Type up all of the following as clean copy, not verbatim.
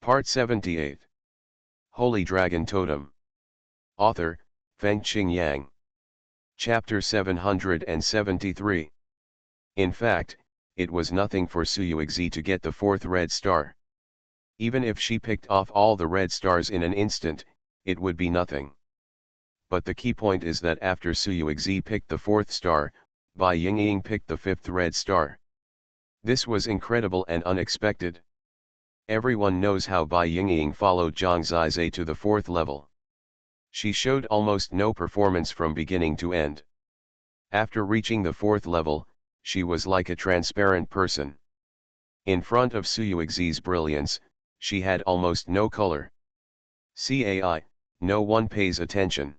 Part 78. Holy Dragon Totem. Author, Fengqing Yang. Chapter 773. In fact, it was nothing for Xuanhuan to get the fourth red star. Even if she picked off all the red stars in an instant, it would be nothing. But the key point is that after Xuanhuan picked the fourth star, Bai Yingying picked the fifth red star. This was incredible and unexpected. Everyone knows how Bai Yingying followed Zhang Zizai to the fourth level. She showed almost no performance from beginning to end. After reaching the fourth level, she was like a transparent person. In front of Xuanhuan's brilliance, she had almost no color. Cai, no one pays attention.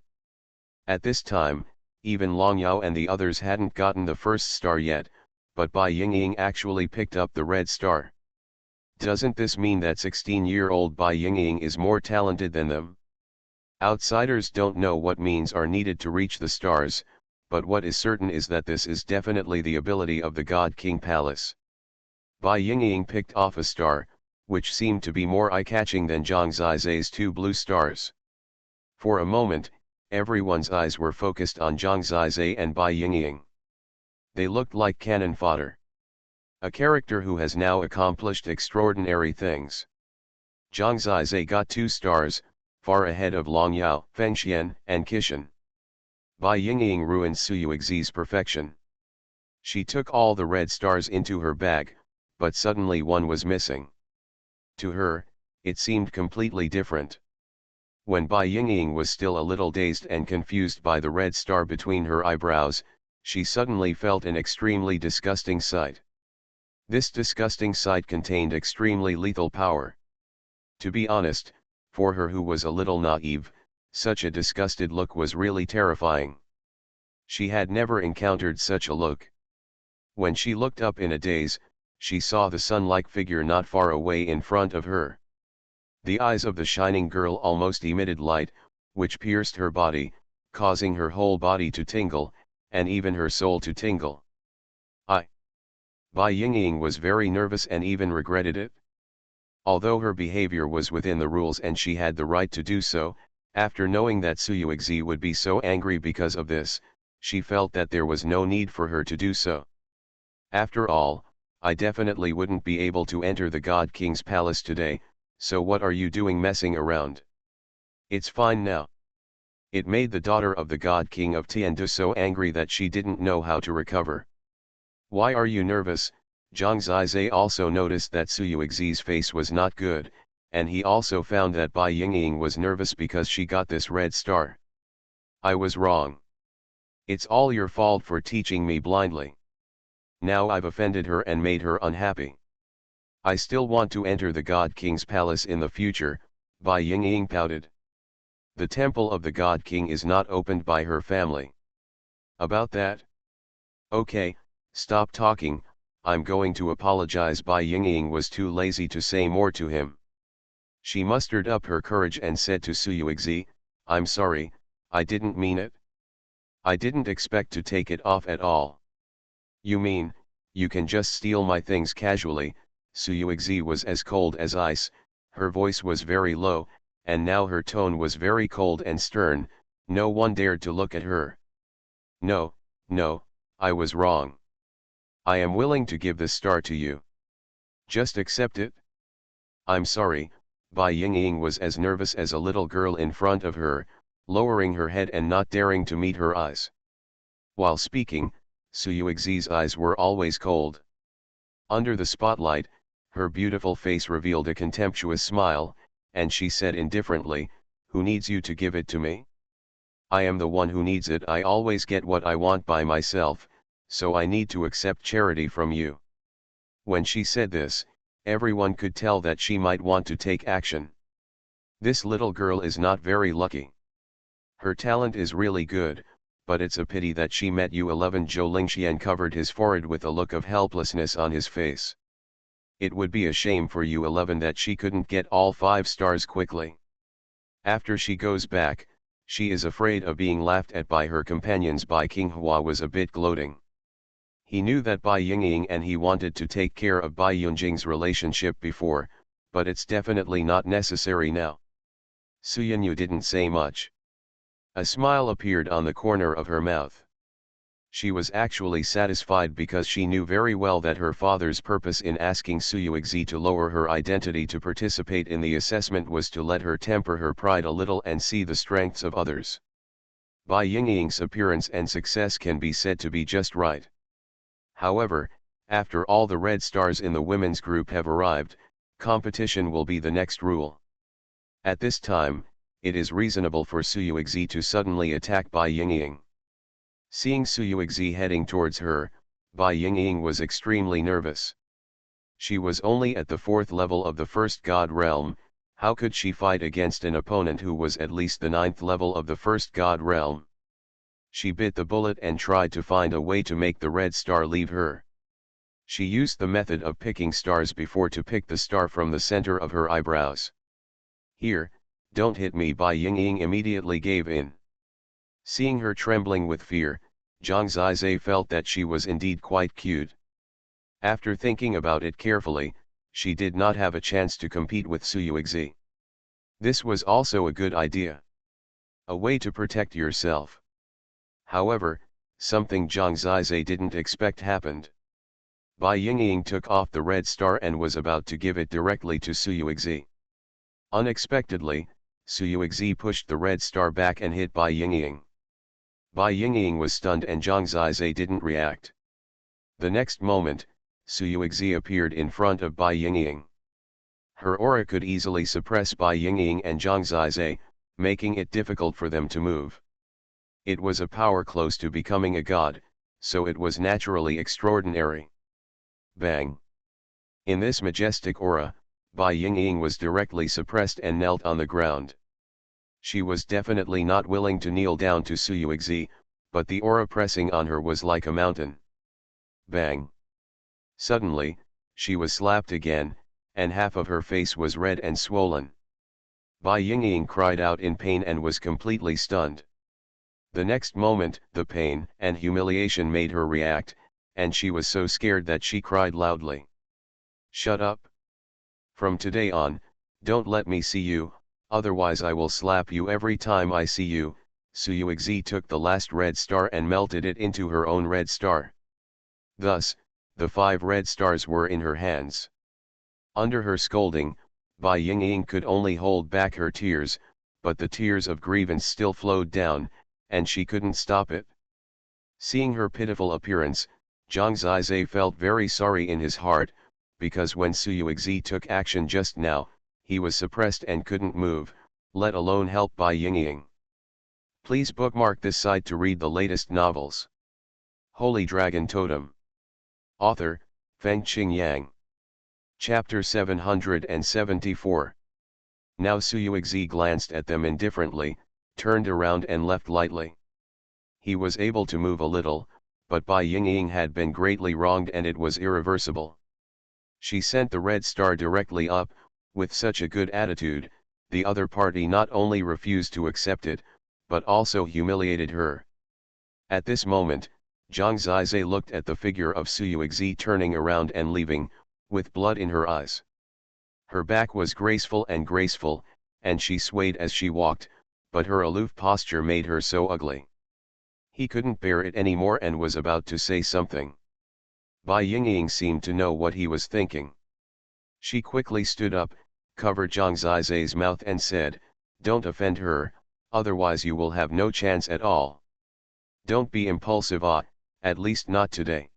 At this time, even Long Yao and the others hadn't gotten the first star yet, but Bai Yingying actually picked up the red star. Doesn't this mean that 16-year-old Bai Yingying is more talented than them? Outsiders don't know what means are needed to reach the stars, but what is certain is that this is definitely the ability of the God King Palace. Bai Yingying picked off a star, which seemed to be more eye-catching than Zhang Zizai's two blue stars. For a moment, everyone's eyes were focused on Zhang Zizai and Bai Yingying. They looked like cannon fodder. A character who has now accomplished extraordinary things. Zhang Zizai got 2 stars, far ahead of Long Yao, Fengxian, and Qishan. Bai Yingying ruined Xuanhuan's perfection. She took all the red stars into her bag, but suddenly one was missing. To her, it seemed completely different. When Bai Yingying was still a little dazed and confused by the red star between her eyebrows, she suddenly felt an extremely disgusting sight. This disgusting sight contained extremely lethal power. To be honest, for her who was a little naive, such a disgusted look was really terrifying. She had never encountered such a look. When she looked up in a daze, she saw the sun-like figure not far away in front of her. The eyes of the shining girl almost emitted light, which pierced her body, causing her whole body to tingle, and even her soul to tingle. Bai Yingying was very nervous and even regretted it. Although her behavior was within the rules and she had the right to do so, after knowing that Xuanhuan would be so angry because of this, she felt that there was no need for her to do so. After all, I definitely wouldn't be able to enter the God King's palace today, so what are you doing messing around? It's fine now. It made the daughter of the God King of Tiandu so angry that she didn't know how to recover. Why are you nervous? Zhang Zizai also noticed that Xuanhuan's face was not good, and he also found that Bai Yingying was nervous because she got this red star. I was wrong. It's all your fault for teaching me blindly. Now I've offended her and made her unhappy. I still want to enter the God King's palace in the future, Bai Yingying pouted. The temple of the God King is not opened by her family. About that? Okay. Stop talking, I'm going to apologize. Bai Yingying was too lazy to say more to him. She mustered up her courage and said to Xuanhuan, I'm sorry, I didn't mean it. I didn't expect to take it off at all. You mean, you can just steal my things casually? Xuanhuan was as cold as ice, her voice was very low, and now her tone was very cold and stern. No one dared to look at her. No, I was wrong. I am willing to give this star to you. Just accept it. I'm sorry. Bai Yingying was as nervous as a little girl in front of her, lowering her head and not daring to meet her eyes. While speaking, Xuanhuan's eyes were always cold. Under the spotlight, her beautiful face revealed a contemptuous smile, and she said indifferently, who needs you to give it to me? I am the one who needs it. I always get what I want by myself, so I need to accept charity from you. When she said this, everyone could tell that she might want to take action. This little girl is not very lucky. Her talent is really good, but it's a pity that she met you. 11 Zhou Lingxian covered his forehead with a look of helplessness on his face. It would be a shame for you 11 that she couldn't get all 5 stars quickly. After she goes back, she is afraid of being laughed at by her companions. Bai Qinghua was a bit gloating. He knew that Bai Yingying and he wanted to take care of Bai Yunjing's relationship before, but it's definitely not necessary now. Xuanhuan didn't say much. A smile appeared on the corner of her mouth. She was actually satisfied because she knew very well that her father's purpose in asking Xuanhuan to lower her identity to participate in the assessment was to let her temper her pride a little and see the strengths of others. Bai Yingying's appearance and success can be said to be just right. However, after all the red stars in the women's group have arrived, competition will be the next rule. At this time, it is reasonable for Xuanhuan to suddenly attack Bai Yingying. Seeing Xuanhuan heading towards her, Bai Yingying was extremely nervous. She was only at the 4th level of the first god realm. How could she fight against an opponent who was at least the 9th level of the first god realm? She bit the bullet and tried to find a way to make the red star leave her. She used the method of picking stars before to pick the star from the center of her eyebrows. "Here, don't hit me." Bai Yingying immediately gave in. Seeing her trembling with fear, Zhang Zizai felt that she was indeed quite cute. After thinking about it carefully, she did not have a chance to compete with Xuanhuan. This was also a good idea. A way to protect yourself. However, something Zhang Zizai didn't expect happened. Bai Yingying took off the red star and was about to give it directly to Xuanhuan. Unexpectedly, Xuanhuan pushed the red star back and hit Bai Yingying. Bai Yingying was stunned and Zhang Zizai didn't react. The next moment, Xuanhuan appeared in front of Bai Yingying. Her aura could easily suppress Bai Yingying and Zhang Zizai, making it difficult for them to move. It was a power close to becoming a god, so it was naturally extraordinary. Bang! In this majestic aura, Bai Yingying was directly suppressed and knelt on the ground. She was definitely not willing to kneel down to Xuanhuan, but the aura pressing on her was like a mountain. Bang! Suddenly, she was slapped again, and half of her face was red and swollen. Bai Yingying cried out in pain and was completely stunned. The next moment, the pain and humiliation made her react, and she was so scared that she cried loudly. "Shut up! From today on, don't let me see you, otherwise I will slap you every time I see you." Xuanhuan took the last red star and melted it into her own red star. Thus, the 5 red stars were in her hands. Under her scolding, Bai Yingying could only hold back her tears, but the tears of grievance still flowed down, and she couldn't stop it. Seeing her pitiful appearance, Zhang Zizai felt very sorry in his heart, because when Xuanhuan took action just now, he was suppressed and couldn't move, let alone help Bai Yingying. Please bookmark this site to read the latest novels. Holy Dragon Totem. Author, Fengqing Yang. Chapter 774. Now Xuanhuan glanced at them indifferently, turned around and left lightly. He was able to move a little, but Bai Yingying had been greatly wronged and it was irreversible. She sent the red star directly up. With such a good attitude, the other party not only refused to accept it, but also humiliated her. At this moment, Zhang Zizai looked at the figure of Xuanhuan turning around and leaving, with blood in her eyes. Her back was graceful, and she swayed as she walked, but her aloof posture made her so ugly. He couldn't bear it anymore and was about to say something. Bai Yingying seemed to know what he was thinking. She quickly stood up, covered Zhang Zizai's mouth and said, "Don't offend her, otherwise you will have no chance at all. Don't be impulsive, at least not today.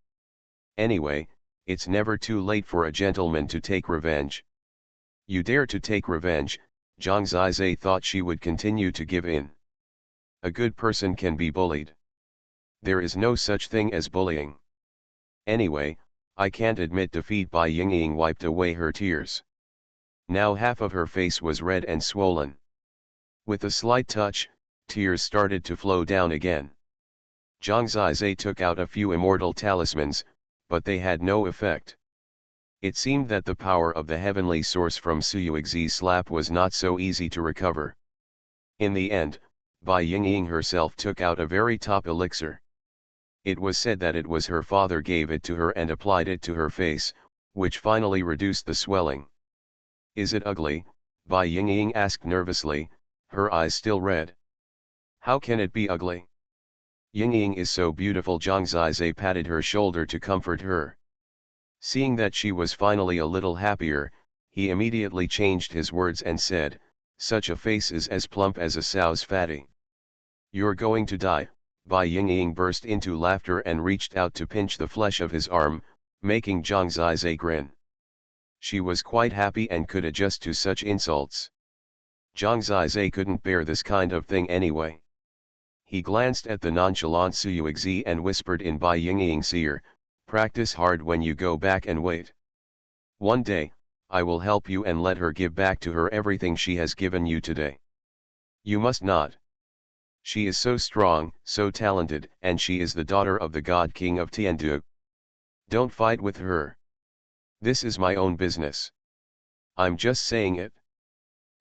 Anyway, it's never too late for a gentleman to take revenge." "You dare to take revenge?" Zhang Zizai thought she would continue to give in. A good person can be bullied. There is no such thing as bullying. Anyway, I can't admit defeat. Bai Yingying wiped away her tears. Now half of her face was red and swollen. With a slight touch, tears started to flow down again. Zhang Zizai took out a few immortal talismans, but they had no effect. It seemed that the power of the heavenly source from Xuanhuan's slap was not so easy to recover. In the end, Bai Yingying herself took out a very top elixir. It was said that it was her father gave it to her and applied it to her face, which finally reduced the swelling. Is it ugly? Bai Yingying asked nervously, her eyes still red. How can it be ugly? Yingying is so beautiful. Zhang Zizai patted her shoulder to comfort her. Seeing that she was finally a little happier, he immediately changed his words and said, such a face is as plump as a sow's fatty. You're going to die. Bai Yingying burst into laughter and reached out to pinch the flesh of his arm, making Zhang Zizai grin. She was quite happy and could adjust to such insults. Zhang Zizai couldn't bear this kind of thing anyway. He glanced at the nonchalant Su Yuexi and whispered in Bai Yingying's ear, practice hard when you go back and wait. One day, I will help you and let her give back to her everything she has given you today. You must not. She is so strong, so talented, and she is the daughter of the God King of Tiandu. Don't fight with her. This is my own business. I'm just saying it.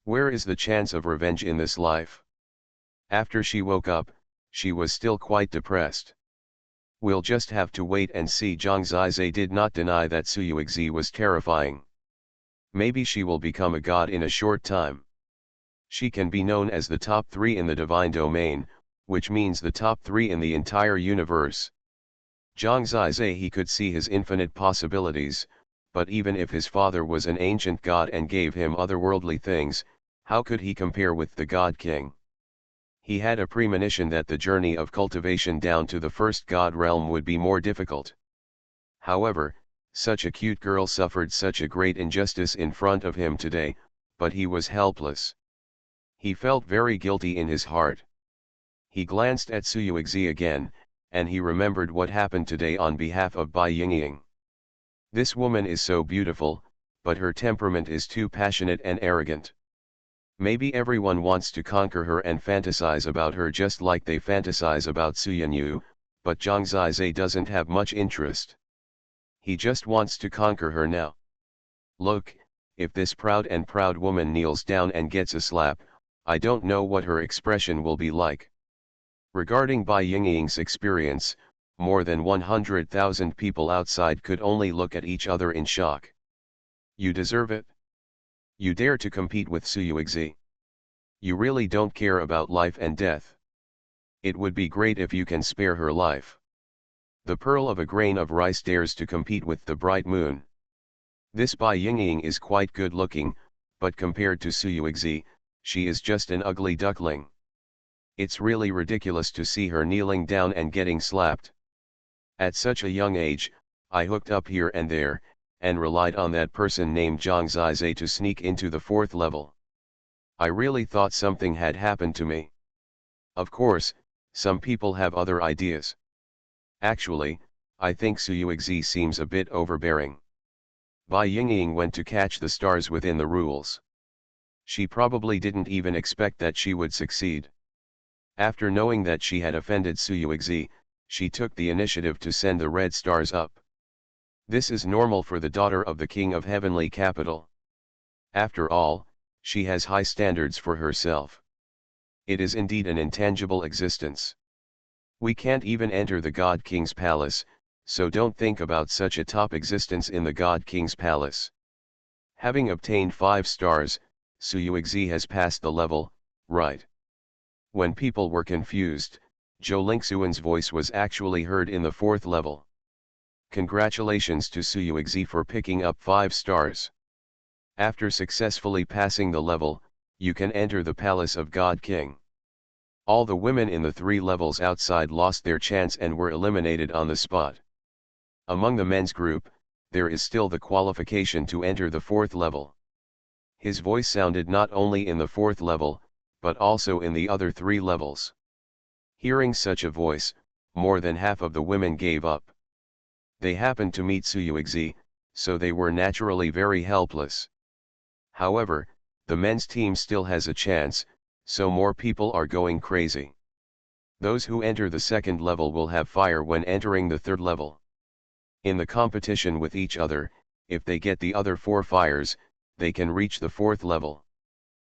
Where is the chance of revenge in this life? After she woke up, she was still quite depressed. We'll just have to wait and see. Zhang Zizai did not deny that Su Yuexi was terrifying. Maybe she will become a god in a short time. She can be known as the top 3 in the divine domain, which means the top 3 in the entire universe. Zhang Zizai, he could see his infinite possibilities, but even if his father was an ancient god and gave him otherworldly things, how could he compare with the God King? He had a premonition that the journey of cultivation down to the first god realm would be more difficult. However, such a cute girl suffered such a great injustice in front of him today, but he was helpless. He felt very guilty in his heart. He glanced at Su Yuexi again, and he remembered what happened today on behalf of Bai Yingying. This woman is so beautiful, but her temperament is too passionate and arrogant. Maybe everyone wants to conquer her and fantasize about her just like they fantasize about Su Yanyu, but Zhang Zizai doesn't have much interest. He just wants to conquer her now. Look, if this proud woman kneels down and gets a slap, I don't know what her expression will be like. Regarding Bai Yingying's experience, more than 100,000 people outside could only look at each other in shock. You deserve it. You dare to compete with Su Yuexi. You really don't care about life and death. It would be great if you can spare her life. The pearl of a grain of rice dares to compete with the bright moon. This Bai Yingying is quite good looking, but compared to Su Yuexi, she is just an ugly duckling. It's really ridiculous to see her kneeling down and getting slapped. At such a young age, I hooked up here and there, and relied on that person named Zhang Zizai to sneak into the 4th level. I really thought something had happened to me. Of course, some people have other ideas. Actually, I think Su Yuexi seems a bit overbearing. Bai Yingying went to catch the stars within the rules. She probably didn't even expect that she would succeed. After knowing that she had offended Su Yuexi, she took the initiative to send the red stars up. This is normal for the daughter of the King of Heavenly Capital. After all, she has high standards for herself. It is indeed an intangible existence. We can't even enter the God King's palace, so don't think about such a top existence in the God King's palace. Having obtained 5 stars, Su Yuexi has passed the level, right? When people were confused, Zhou Lingxuan's voice was actually heard in the 4th level. Congratulations to Su Yuexi for picking up 5 stars. After successfully passing the level, you can enter the palace of God King. All the women in the 3 levels outside lost their chance and were eliminated on the spot. Among the men's group, there is still the qualification to enter the 4th level. His voice sounded not only in the 4th level, but also in the other 3 levels. Hearing such a voice, more than half of the women gave up. They happened to meet Su Yuexi, so they were naturally very helpless. However, the men's team still has a chance, so more people are going crazy. Those who enter the 2nd level will have fire when entering the 3rd level. In the competition with each other, if they get the other 4 fires, they can reach the 4th level.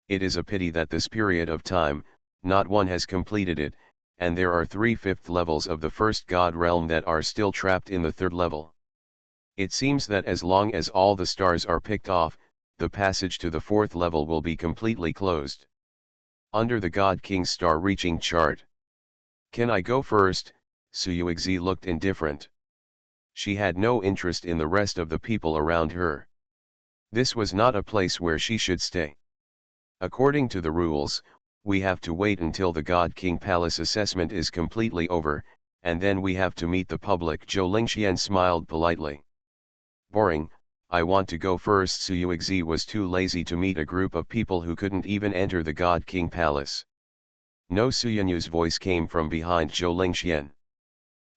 It is a pity that this period of time, not one has completed it, and there are 3 5th levels of the first god realm that are still trapped in the 3rd level. It seems that as long as all the stars are picked off, the passage to the fourth level will be completely closed. Under the God King's star-reaching chart. Can I go first? Xuanhuan looked indifferent. She had no interest in the rest of the people around her. This was not a place where she should stay. According to the rules, we have to wait until the God King Palace assessment is completely over, and then we have to meet the public. Zhou Lingxian smiled politely. Boring, I want to go first. Xuanhuan was too lazy to meet a group of people who couldn't even enter the God King Palace. No. Xuanhuan's voice came from behind Zhou Lingxian.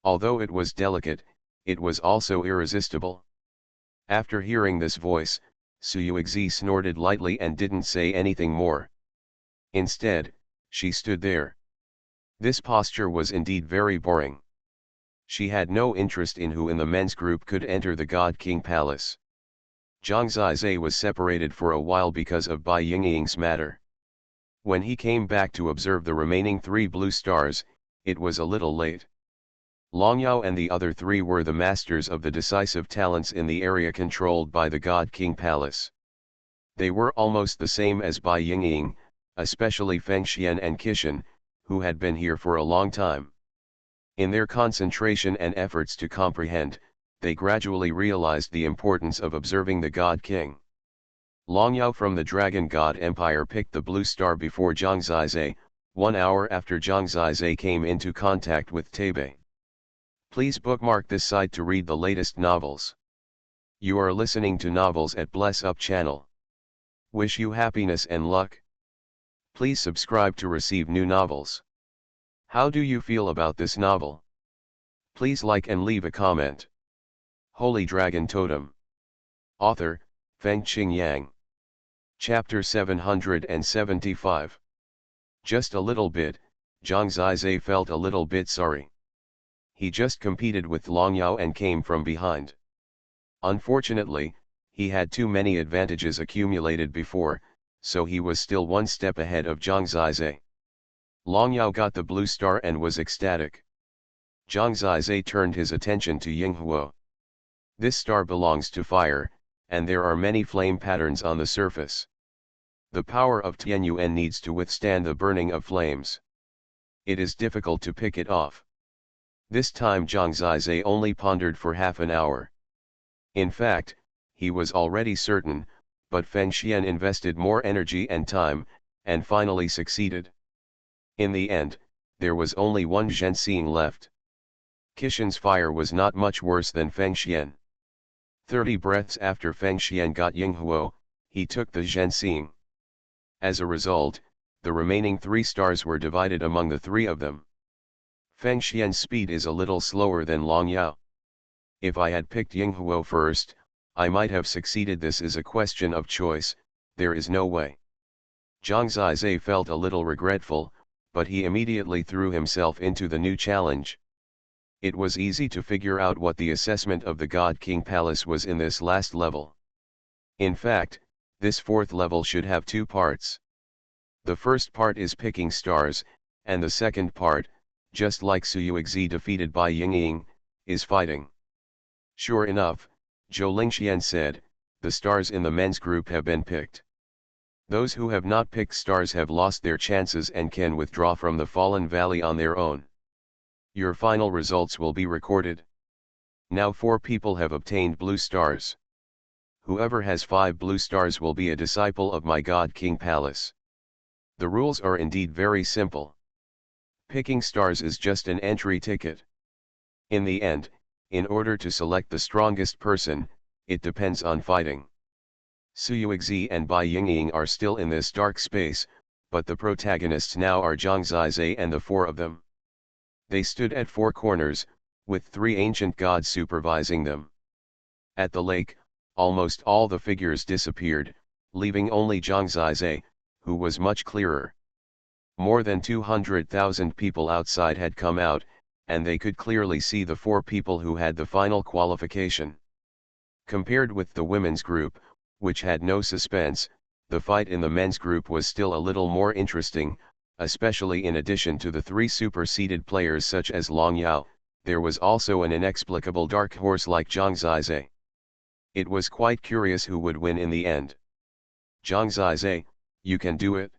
Although it was delicate, it was also irresistible. After hearing this voice, Xuanhuan snorted lightly and didn't say anything more. Instead, she stood there. This posture was indeed very boring. She had no interest in who in the men's group could enter the God King Palace. Zhang Zizai was separated for a while because of Bai Yingying's matter. When he came back to observe the remaining 3 blue stars, it was a little late. Long Yao and the other 3 were the masters of the decisive talents in the area controlled by the God King Palace. They were almost the same as Bai Yingying, especially Feng Xian and Qishan, who had been here for a long time. In their concentration and efforts to comprehend, they gradually realized the importance of observing the God King. Long Yao from the Dragon God Empire picked the blue star before Zhang Zizai, 1 hour after Zhang Zizai came into contact with Taibei. Please bookmark this site to read the latest novels. You are listening to Novels at Bless Up channel. Wish you happiness and luck. Please subscribe to receive new novels. How do you feel about this novel? Please like and leave a comment. Holy Dragon Totem. Author, Feng Qingyang. Chapter 775. Just a little bit, Zhang Zizai felt a little bit sorry. He just competed with Long Yao and came from behind. Unfortunately, he had too many advantages accumulated before, so he was still 1 step ahead of Zhang Zizai. Long Yao got the blue star and was ecstatic. Zhang Zizai turned his attention to Yinghuo. This star belongs to fire, and there are many flame patterns on the surface. The power of Tianyuan needs to withstand the burning of flames. It is difficult to pick it off. This time Zhang Zizai only pondered for half an hour. In fact, he was already certain, but Feng Xian invested more energy and time, and finally succeeded. In the end, there was only 1 Zhenxing left. Qishan's fire was not much worse than Feng Xian. 30 breaths after Feng Xian got Yinghuo, he took the Zhenxing. As a result, the remaining 3 stars were divided among the 3 of them. Feng Xian's speed is a little slower than Long Yao. If I had picked Yinghuo first, I might have succeeded. This is a question of choice, there is no way. Zhang Zizai felt a little regretful, but he immediately threw himself into the new challenge. It was easy to figure out what the assessment of the God King Palace was in this last level. In fact, this 4th level should have 2 parts. The first part is picking stars, and the second part, just like Xuanhuan defeated Bai Yingying, is fighting. Sure enough, Zhou Lingxian said, the stars in the men's group have been picked. Those who have not picked stars have lost their chances and can withdraw from the Fallen Valley on their own. Your final results will be recorded. Now 4 people have obtained blue stars. Whoever has 5 blue stars will be a disciple of my God King Palace. The rules are indeed very simple. Picking stars is just an entry ticket. In the end, in order to select the strongest person, it depends on fighting. Xuanhuan and Bai Yingying are still in this dark space, but the protagonists now are Zhang Zizai and the 4 of them. They stood at 4 corners, with 3 ancient gods supervising them. At the lake, almost all the figures disappeared, leaving only Zhang Zizai, who was much clearer. More than 200,000 people outside had come out, and they could clearly see the 4 people who had the final qualification. Compared with the women's group, which had no suspense, the fight in the men's group was still a little more interesting, especially in addition to the 3 super-seeded players such as Long Yao, there was also an inexplicable dark horse like Zhang Zizai. It was quite curious who would win in the end. Zhang Zizai, you can do it.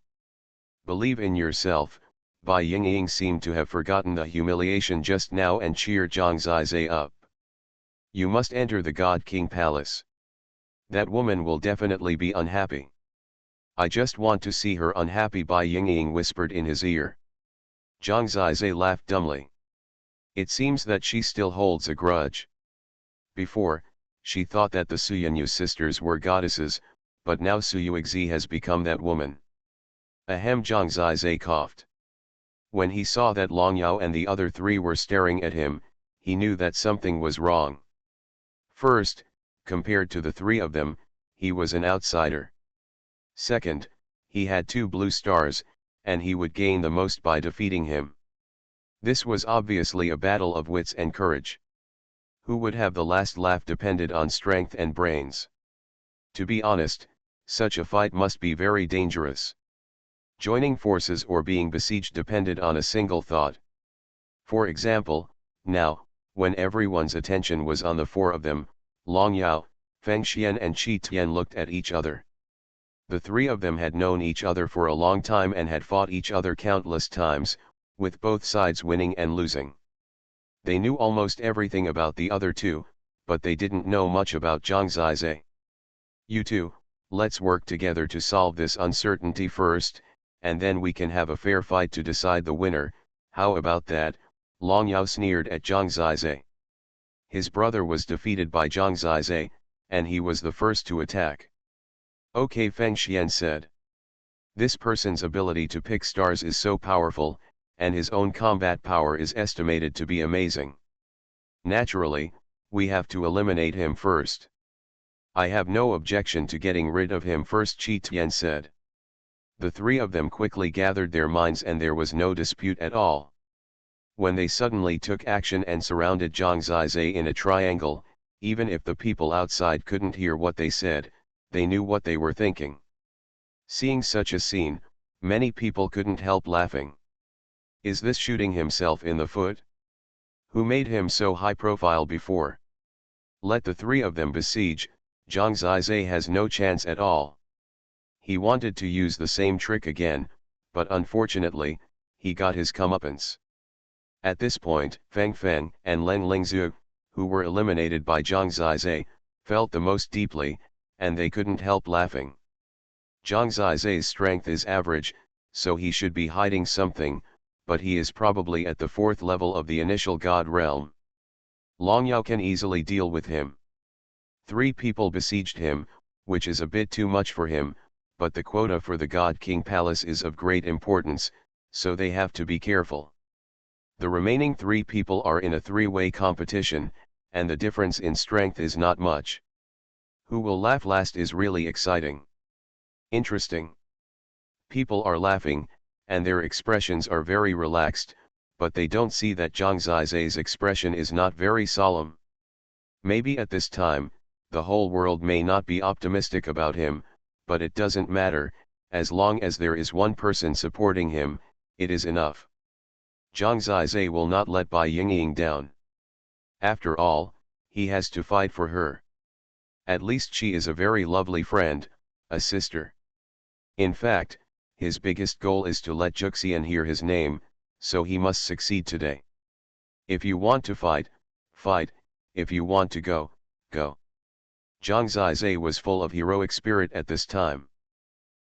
Believe in yourself. Bai Yingying seemed to have forgotten the humiliation just now and cheered Zhang Zizai up. You must enter the God King Palace. That woman will definitely be unhappy. I just want to see her unhappy, Bai Yingying whispered in his ear. Zhang Zizai laughed dumbly. It seems that she still holds a grudge. Before, she thought that the Xuanyu sisters were goddesses, but now Xuanhuan has become that woman. Ahem, Zhang Zizai coughed. When he saw that Long Yao and the other three were staring at him, he knew that something was wrong. First, compared to the three of them, he was an outsider. Second, he had 2 blue stars, and he would gain the most by defeating him. This was obviously a battle of wits and courage. Who would have the last laugh depended on strength and brains. To be honest, such a fight must be very dangerous. Joining forces or being besieged depended on a single thought. For example, now, when everyone's attention was on the 4 of them, Long Yao, Feng Xian and Qi Tian looked at each other. The 3 of them had known each other for a long time and had fought each other countless times, with both sides winning and losing. They knew almost everything about the other 2, but they didn't know much about Zhang Zizai. You two, let's work together to solve this uncertainty first, and then we can have a fair fight to decide the winner. How about that? Long Yao sneered at Zhang Zizai. His brother was defeated by Zhang Zizai, and he was the first to attack. Okay, Feng Xian said. This person's ability to pick stars is so powerful, and his own combat power is estimated to be amazing. Naturally, we have to eliminate him first. I have no objection to getting rid of him first, Qi Tian said. The 3 of them quickly gathered their minds and there was no dispute at all. When they suddenly took action and surrounded Zhang Zizai in a triangle, even if the people outside couldn't hear what they said, they knew what they were thinking. Seeing such a scene, many people couldn't help laughing. Is this shooting himself in the foot? Who made him so high profile before? Let the 3 of them besiege, Zhang Zizai has no chance at all. He wanted to use the same trick again, but unfortunately, he got his comeuppance. At this point, Feng Feng and Leng Lingzhu, who were eliminated by Zhang Zizai, felt the most deeply, and they couldn't help laughing. Zhang Zizai's strength is average, so he should be hiding something, but he is probably at the 4th level of the initial god realm. Long Yao can easily deal with him. 3 people besieged him, which is a bit too much for him, but the quota for the God King Palace is of great importance, so they have to be careful. The remaining 3 people are in a 3-way competition, and the difference in strength is not much. Who will laugh last is really exciting. Interesting. People are laughing, and their expressions are very relaxed, but they don't see that Zhang Zizai's expression is not very solemn. Maybe at this time, the whole world may not be optimistic about him, but it doesn't matter, as long as there is one person supporting him, it is enough. Zhang Zizai will not let Bai Yingying down. After all, he has to fight for her. At least she is a very lovely friend, a sister. In fact, his biggest goal is to let Juxian hear his name, so he must succeed today. If you want to fight, fight, if you want to go, go. Zhang Zizai was full of heroic spirit at this time.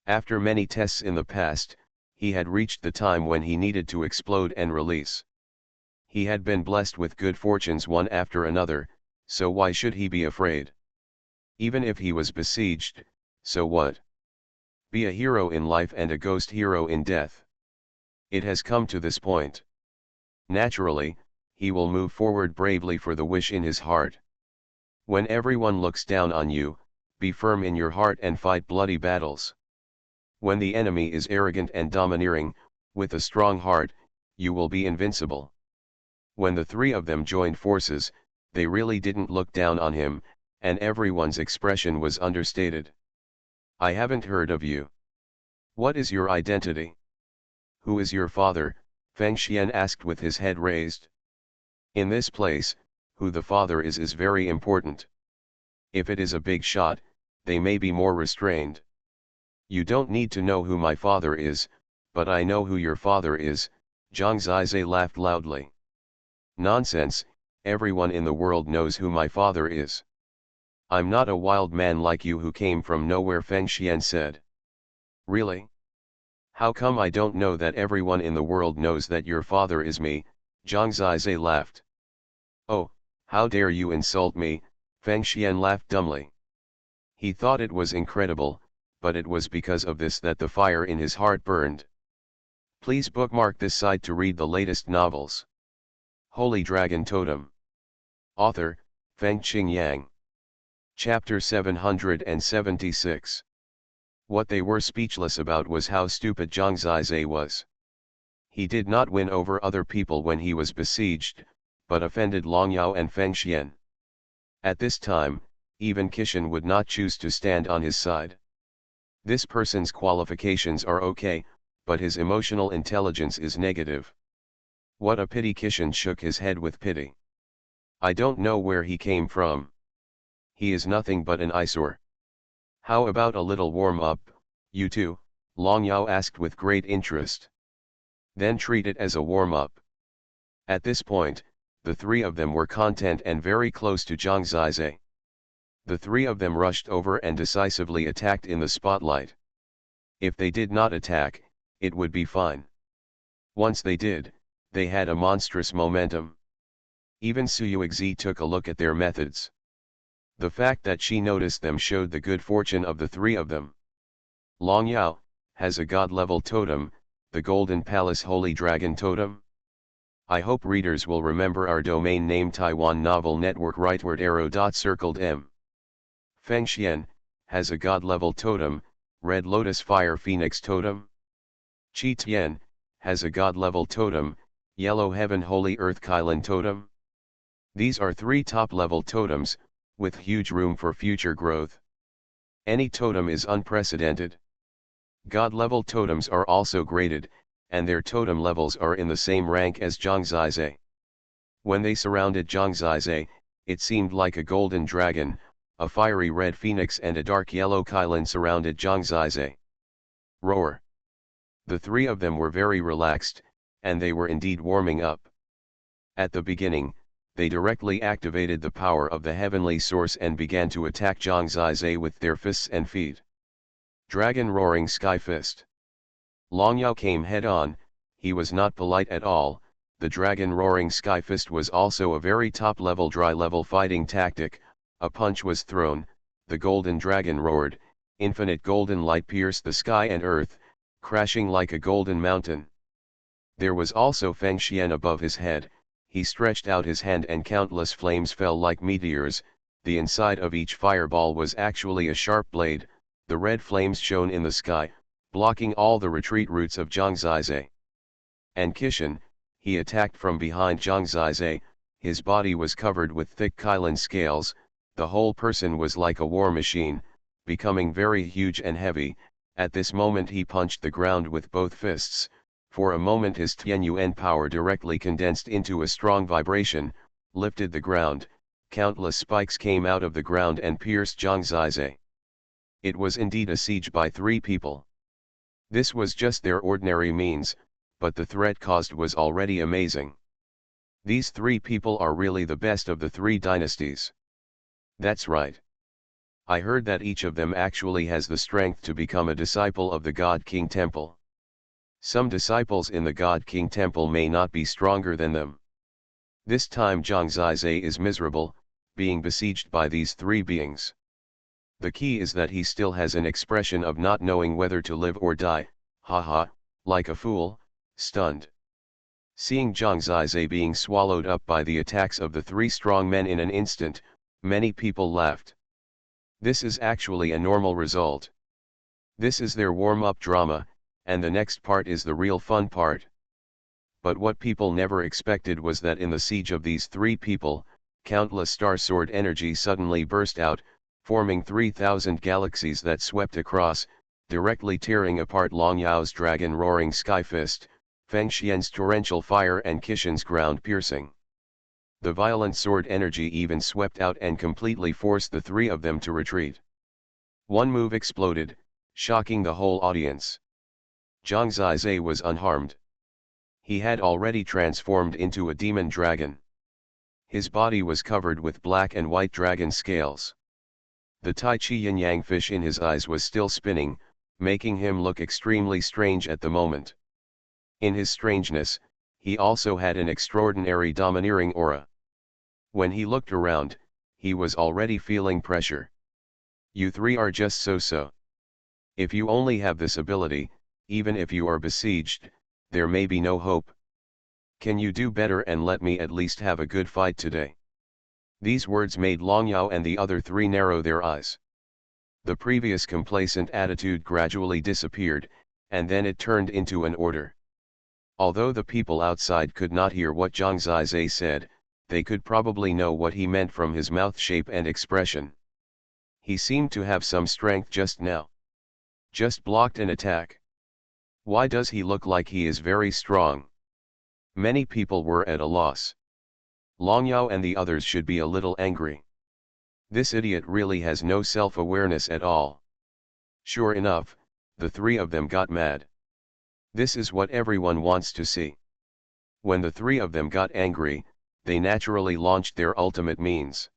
After many tests in the past, he had reached the time when he needed to explode and release. He had been blessed with good fortunes one after another, so why should he be afraid? Even if he was besieged, so what? Be a hero in life and a ghost hero in death. It has come to this point. Naturally, he will move forward bravely for the wish in his heart. When everyone looks down on you, be firm in your heart and fight bloody battles. When the enemy is arrogant and domineering, with a strong heart, you will be invincible. When the 3 of them joined forces, they really didn't look down on him, and everyone's expression was understated. I haven't heard of you. What is your identity? Who is your father? Feng Xian asked with his head raised. In this place, who the father is very important. If it is a big shot, they may be more restrained. You don't need to know who my father is, but I know who your father is, Zhang Zizai laughed loudly. Nonsense, everyone in the world knows who my father is. I'm not a wild man like you who came from nowhere, Feng Xian said. Really? How come I don't know that everyone in the world knows that your father is me? Zhang Zizai laughed. Oh, how dare you insult me, Feng Xian laughed dumbly. He thought it was incredible, but it was because of this that the fire in his heart burned. Please bookmark this site to read the latest novels. Holy Dragon Totem. Author, Feng Qingyang. Chapter 776. What they were speechless about was how stupid Zhang Zizai was. He did not win over other people when he was besieged, but offended Long Yao and Feng Xian. At this time, even Kishan would not choose to stand on his side. This person's qualifications are okay, but his emotional intelligence is negative. What a pity! Kishan shook his head with pity. I don't know where he came from. He is nothing but an eyesore. How about a little warm-up, you two? Long Yao asked with great interest. Then treat it as a warm-up. At this point, the three of them were content and very close to Zhang Zizai. The three of them rushed over and decisively attacked in the spotlight. If they did not attack, it would be fine. Once they did, they had a monstrous momentum. Even Xuanhuan took a look at their methods. The fact that she noticed them showed the good fortune of the three of them. Long Yao has a god-level totem, the Golden Palace Holy Dragon Totem. I hope readers will remember our domain name Taiwan Novel Network rightward arrow circled M. Feng Xian has a god-level totem, Red Lotus Fire Phoenix Totem. Qi Tian has a god-level totem, Yellow Heaven Holy Earth Kylan Totem. These are three top-level totems, with huge room for future growth. Any totem is unprecedented. God-level totems are also graded, and their totem levels are in the same rank as Zhang Zizai. When they surrounded Zhang Zizai, it seemed like a golden dragon, a fiery red phoenix and a dark yellow Kylan surrounded Zhang Zizai. Roar! The three of them were very relaxed, and they were indeed warming up. At the beginning, they directly activated the power of the heavenly source and began to attack Zhang Zizai with their fists and feet. Dragon Roaring Sky Fist. Long Yao came head on. He was not polite at all. The Dragon Roaring Sky Fist was also a very top-level dry-level fighting tactic. A punch was thrown, the golden dragon roared, infinite golden light pierced the sky and earth, crashing like a golden mountain. There was also Feng Xian above his head. He stretched out his hand and countless flames fell like meteors. The inside of each fireball was actually a sharp blade. The red flames shone in the sky, blocking all the retreat routes of Zhang Zizai. And Kishan, he attacked from behind Zhang Zizai. His body was covered with thick Kylan scales. The whole person was like a war machine, becoming very huge and heavy. At this moment he punched the ground with both fists. For a moment his Tianyuan power directly condensed into a strong vibration, lifted the ground. Countless spikes came out of the ground and pierced Zhang Zizai. It was indeed a siege by three people. This was just their ordinary means, but the threat caused was already amazing. These three people are really the best of the three dynasties. That's right. I heard that each of them actually has the strength to become a disciple of the God King Temple. Some disciples in the God King Temple may not be stronger than them. This time Zhang Zizai is miserable, being besieged by these three beings. The key is that he still has an expression of not knowing whether to live or die, haha, like a fool, stunned. Seeing Zhang Zizai being swallowed up by the attacks of the three strong men in an instant, many people laughed. This is actually a normal result. This is their warm-up drama, and the next part is the real fun part. But what people never expected was that in the siege of these three people, countless star sword energy suddenly burst out, forming 3,000 galaxies that swept across, directly tearing apart Long Yao's dragon roaring sky fist, Feng Xian's torrential fire and Kishan's ground piercing. The violent sword energy even swept out and completely forced the three of them to retreat. One move exploded, shocking the whole audience. Zhang Zizai was unharmed. He had already transformed into a demon dragon. His body was covered with black and white dragon scales. The Tai Chi yin-yang fish in his eyes was still spinning, making him look extremely strange at the moment. In his strangeness, he also had an extraordinary domineering aura. When he looked around, he was already feeling pressure. You three are just so-so. If you only have this ability, even if you are besieged, there may be no hope. Can you do better and let me at least have a good fight today? These words made Long Yao and the other three narrow their eyes. The previous complacent attitude gradually disappeared, and then it turned into an order. Although the people outside could not hear what Zhang Zizai said, they could probably know what he meant from his mouth shape and expression. He seemed to have some strength just now. Just blocked an attack. Why does he look like he is very strong? Many people were at a loss. Long Yao and the others should be a little angry. This idiot really has no self-awareness at all. Sure enough, the three of them got mad. This is what everyone wants to see. When the three of them got angry, they naturally launched their ultimate means.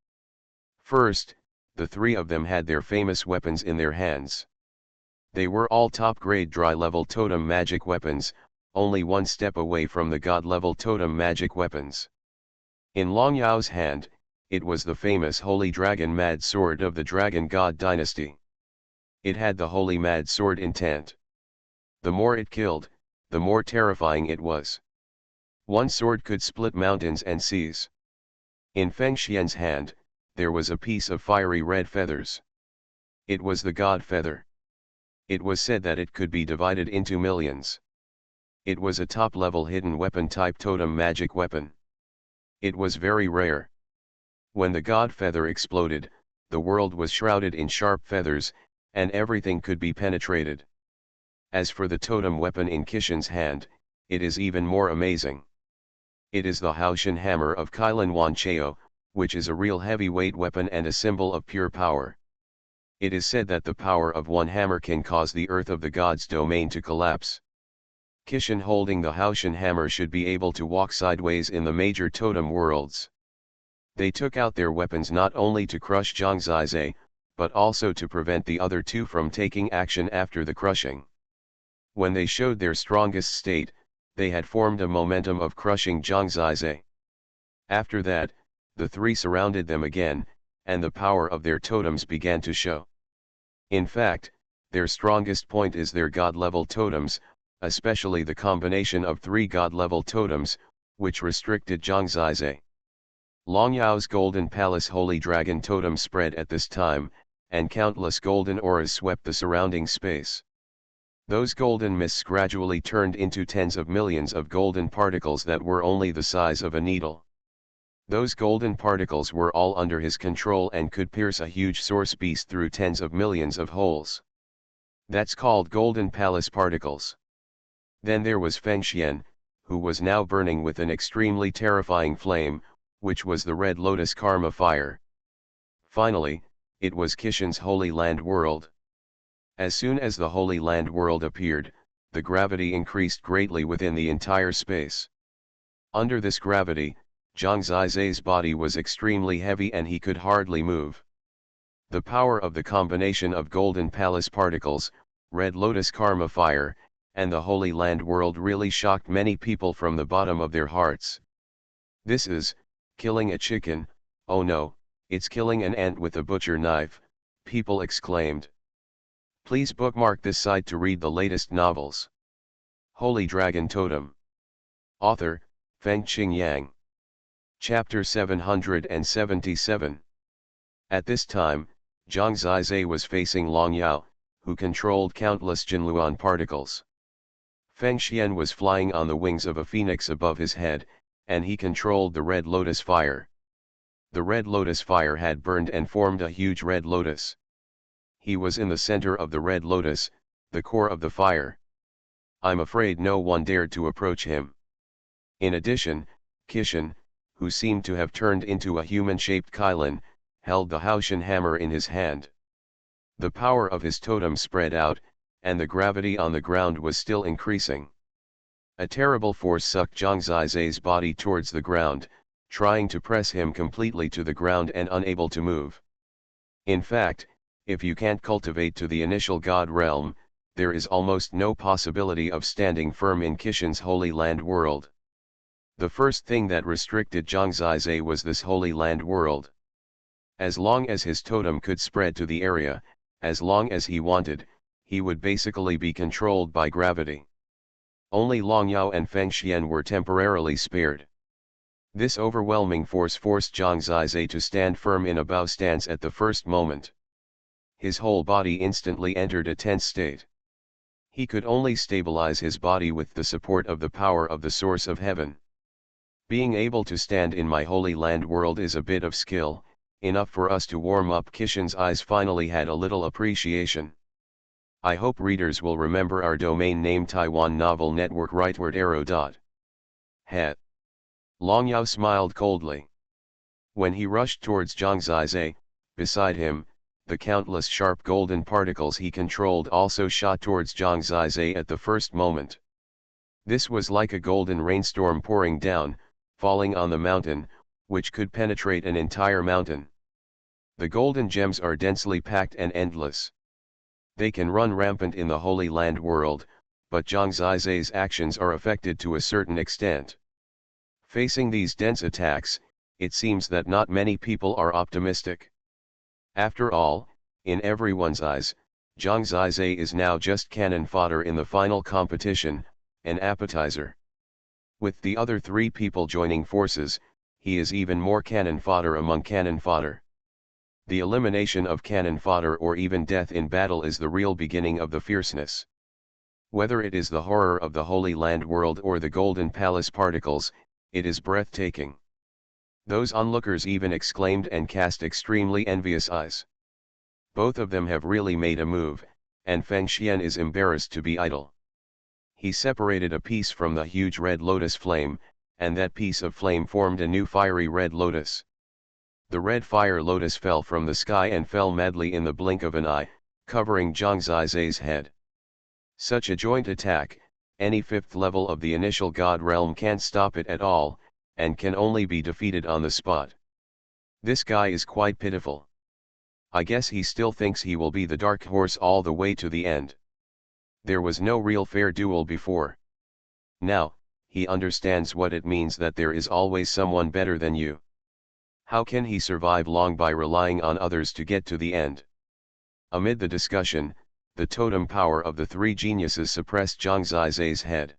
First, the three of them had their famous weapons in their hands. They were all top-grade dry-level totem magic weapons, only one step away from the god-level totem magic weapons. In Long Yao's hand, it was the famous Holy Dragon Mad Sword of the Dragon God Dynasty. It had the Holy Mad Sword intent. The more it killed, the more terrifying it was. One sword could split mountains and seas. In Feng Xian's hand, there was a piece of fiery red feathers. It was the God Feather. It was said that it could be divided into millions. It was a top-level hidden weapon type totem magic weapon. It was very rare. When the God Feather exploded, the world was shrouded in sharp feathers, and everything could be penetrated. As for the totem weapon in Qixin's hand, it is even more amazing. It is the Haoshan hammer of Xuanhuan Chao, which is a real heavyweight weapon and a symbol of pure power. It is said that the power of one hammer can cause the earth of the gods' domain to collapse. Qixin holding the Haoshan hammer should be able to walk sideways in the major totem worlds. They took out their weapons not only to crush Zhang Zizai, but also to prevent the other two from taking action after the crushing. When they showed their strongest state, they had formed a momentum of crushing Zhang Zizai. After that, the three surrounded them again, and the power of their totems began to show. In fact, their strongest point is their god-level totems, especially the combination of three god-level totems, which restricted Zhang Zizai. Long Yao's Golden Palace Holy Dragon Totem spread at this time, and countless golden auras swept the surrounding space. Those golden mists gradually turned into tens of millions of golden particles that were only the size of a needle. Those golden particles were all under his control and could pierce a huge source beast through tens of millions of holes. That's called Golden Palace particles. Then there was Feng Xian, who was now burning with an extremely terrifying flame, which was the Red Lotus Karma fire. Finally, it was Qixin's Holy Land World. As soon as the Holy Land World appeared, the gravity increased greatly within the entire space. Under this gravity, Zhang Zizai's body was extremely heavy and he could hardly move. The power of the combination of Golden Palace particles, Red Lotus Karma fire, and the Holy Land World really shocked many people from the bottom of their hearts. This is killing a chicken. Oh no, it's killing an ant with a butcher knife, people exclaimed. Please bookmark this site to read the latest novels. Holy Dragon Totem. Author, Fengqing Yang. Chapter 777. At this time, Zhang Zizai was facing Long Yao, who controlled countless Jinluan particles. Feng Xian was flying on the wings of a phoenix above his head, and he controlled the Red Lotus fire. The Red Lotus fire had burned and formed a huge red lotus. He was in the center of the Red Lotus, the core of the fire. I'm afraid no one dared to approach him. In addition, Qixin, who seemed to have turned into a human-shaped Kylin, held the Haoshan hammer in his hand. The power of his totem spread out, and the gravity on the ground was still increasing. A terrible force sucked Zhang Zizai's body towards the ground, trying to press him completely to the ground and unable to move. In fact, if you can't cultivate to the initial God realm, there is almost no possibility of standing firm in Kishan's Holy Land world. The first thing that restricted Zhang Zizai was this Holy Land world. As long as his totem could spread to the area, as long as he wanted, he would basically be controlled by gravity. Only Long Yao and Feng Xian were temporarily spared. This overwhelming force forced Zhang Zizai to stand firm in a bow stance at the first moment. His whole body instantly entered a tense state. He could only stabilize his body with the support of the power of the source of heaven. Being able to stand in my Holy Land world is a bit of skill, enough for us to warm up. Kishan's eyes finally had a little appreciation. I hope readers will remember our domain name Taiwan Novel Network rightward arrow. Het. Long Yao smiled coldly. When he rushed towards Zhang Zizai, beside him, the countless sharp golden particles he controlled also shot towards Zhang Zizai at the first moment. This was like a golden rainstorm pouring down, falling on the mountain, which could penetrate an entire mountain. The golden gems are densely packed and endless. They can run rampant in the Holy Land world, but Zhang Zizai's actions are affected to a certain extent. Facing these dense attacks, it seems that not many people are optimistic. After all, in everyone's eyes, Zhang Zizai is now just cannon fodder in the final competition, an appetizer. With the other three people joining forces, he is even more cannon fodder among cannon fodder. The elimination of cannon fodder or even death in battle is the real beginning of the fierceness. Whether it is the horror of the Holy Land world or the Golden Palace particles, it is breathtaking. Those onlookers even exclaimed and cast extremely envious eyes. Both of them have really made a move, and Feng Xian is embarrassed to be idle. He separated a piece from the huge red lotus flame, and that piece of flame formed a new fiery red lotus. The red fire lotus fell from the sky and fell madly in the blink of an eye, covering Zhang Zizai's head. Such a joint attack, any fifth level of the initial God realm can't stop it at all, and can only be defeated on the spot. This guy is quite pitiful. I guess he still thinks he will be the dark horse all the way to the end. There was no real fair duel before. Now, he understands what it means that there is always someone better than you. How can he survive long by relying on others to get to the end? Amid the discussion, the totem power of the three geniuses suppressed Zhang Zizai's head.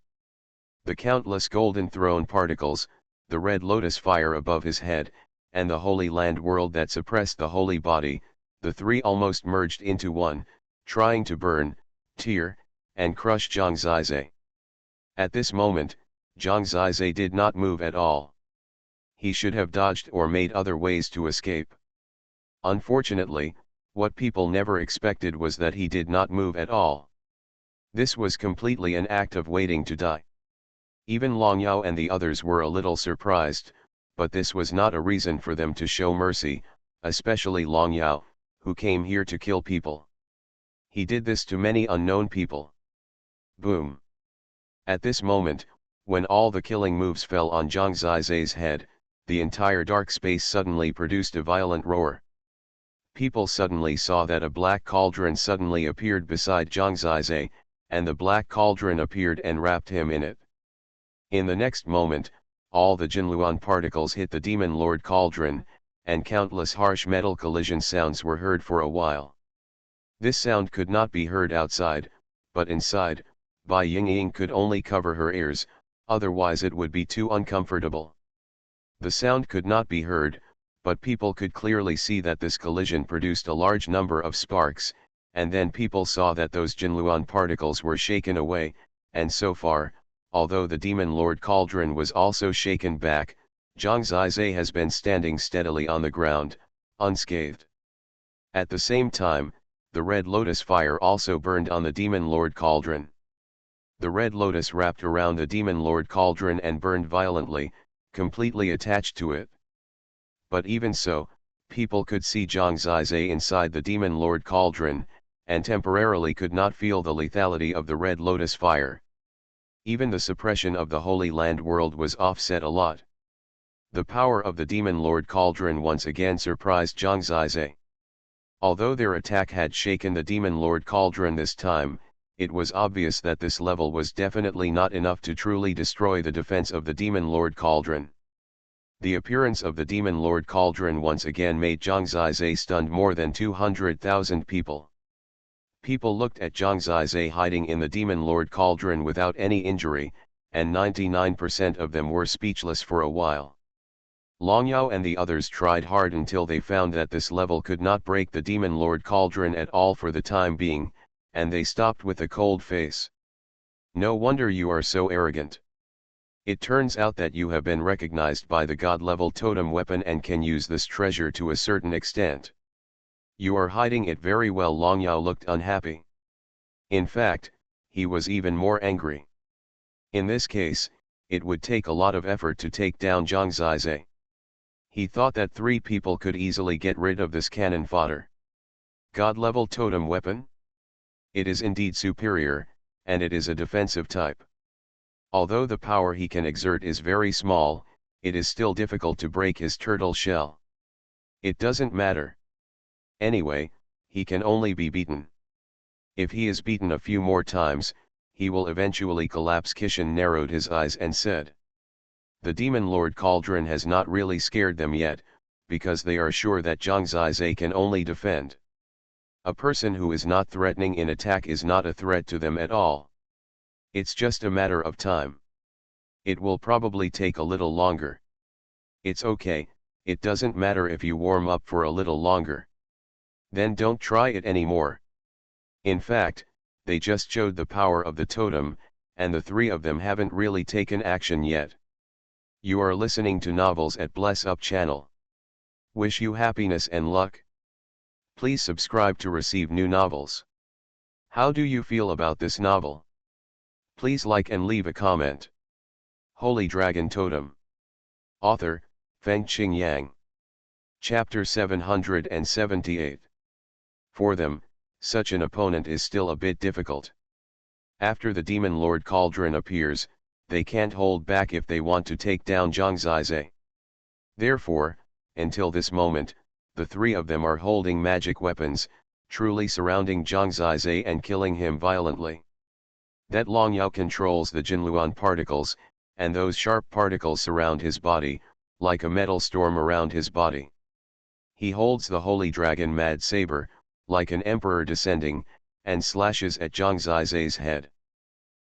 The countless golden throne particles, the red lotus fire above his head, and the Holy Land world that suppressed the holy body, the three almost merged into one, trying to burn, tear, and crush Zhang Zizai. At this moment, Zhang Zizai did not move at all. He should have dodged or made other ways to escape. Unfortunately, what people never expected was that he did not move at all. This was completely an act of waiting to die. Even Long Yao and the others were a little surprised, but this was not a reason for them to show mercy, especially Long Yao, who came here to kill people. He did this to many unknown people. Boom. At this moment, when all the killing moves fell on Zhang Zizai's head, the entire dark space suddenly produced a violent roar. People suddenly saw that a black cauldron suddenly appeared beside Zhang Zizai, and the black cauldron appeared and wrapped him in it. In the next moment, all the Jinluan particles hit the Demon Lord cauldron, and countless harsh metal collision sounds were heard for a while. This sound could not be heard outside, but inside, Bai Yingying could only cover her ears, otherwise it would be too uncomfortable. The sound could not be heard, but people could clearly see that this collision produced a large number of sparks, and then people saw that those Jinluan particles were shaken away, and so far, although the Demon Lord cauldron was also shaken back, Zhang Zizai has been standing steadily on the ground, unscathed. At the same time, the red lotus fire also burned on the Demon Lord cauldron. The red lotus wrapped around the Demon Lord cauldron and burned violently, completely attached to it. But even so, people could see Zhang Zizai inside the Demon Lord cauldron, and temporarily could not feel the lethality of the red lotus fire. Even the suppression of the Holy Land world was offset a lot. The power of the Demon Lord Cauldron once again surprised Zhang Zizai. Although their attack had shaken the Demon Lord Cauldron this time, it was obvious that this level was definitely not enough to truly destroy the defense of the Demon Lord Cauldron. The appearance of the Demon Lord Cauldron once again made Zhang Zizai stunned more than 200,000 people. People looked at Zhang Zizai hiding in the Demon Lord Cauldron without any injury, and 99% of them were speechless for a while. Long Yao and the others tried hard until they found that this level could not break the Demon Lord Cauldron at all for the time being, and they stopped with a cold face. No wonder you are so arrogant. It turns out that you have been recognized by the god-level totem weapon and can use this treasure to a certain extent. You are hiding it very well. Long Yao looked unhappy. In fact, he was even more angry. In this case, it would take a lot of effort to take down Zhang Zizai. He thought that 3 people could easily get rid of this cannon fodder. God-level totem weapon? It is indeed superior, and it is a defensive type. Although the power he can exert is very small, it is still difficult to break his turtle shell. It doesn't matter. Anyway, he can only be beaten. If he is beaten a few more times, he will eventually collapse. Kishan narrowed his eyes and said. The Demon Lord Cauldron has not really scared them yet, because they are sure that Zhang Zizai can only defend. A person who is not threatening in attack is not a threat to them at all. It's just a matter of time. It will probably take a little longer. It's okay, it doesn't matter if you warm up for a little longer. Then don't try it anymore. In fact, they just showed the power of the totem, and the 3 of them haven't really taken action yet. You are listening to Novels at Bless Up channel. Wish you happiness and luck. Please subscribe to receive new novels. How do you feel about this novel? Please like and leave a comment. Holy Dragon Totem. Author, Fengqing Yang. Chapter 778. For them, such an opponent is still a bit difficult. After the Demon Lord Cauldron appears, they can't hold back if they want to take down Zhang Zizai. Therefore, until this moment, the 3 of them are holding magic weapons, truly surrounding Zhang Zizai and killing him violently. That Long Yao controls the Jinluan particles, and those sharp particles surround his body, like a metal storm around his body. He holds the Holy Dragon Mad Saber, like an emperor descending, and slashes at Zhang Zizai's head.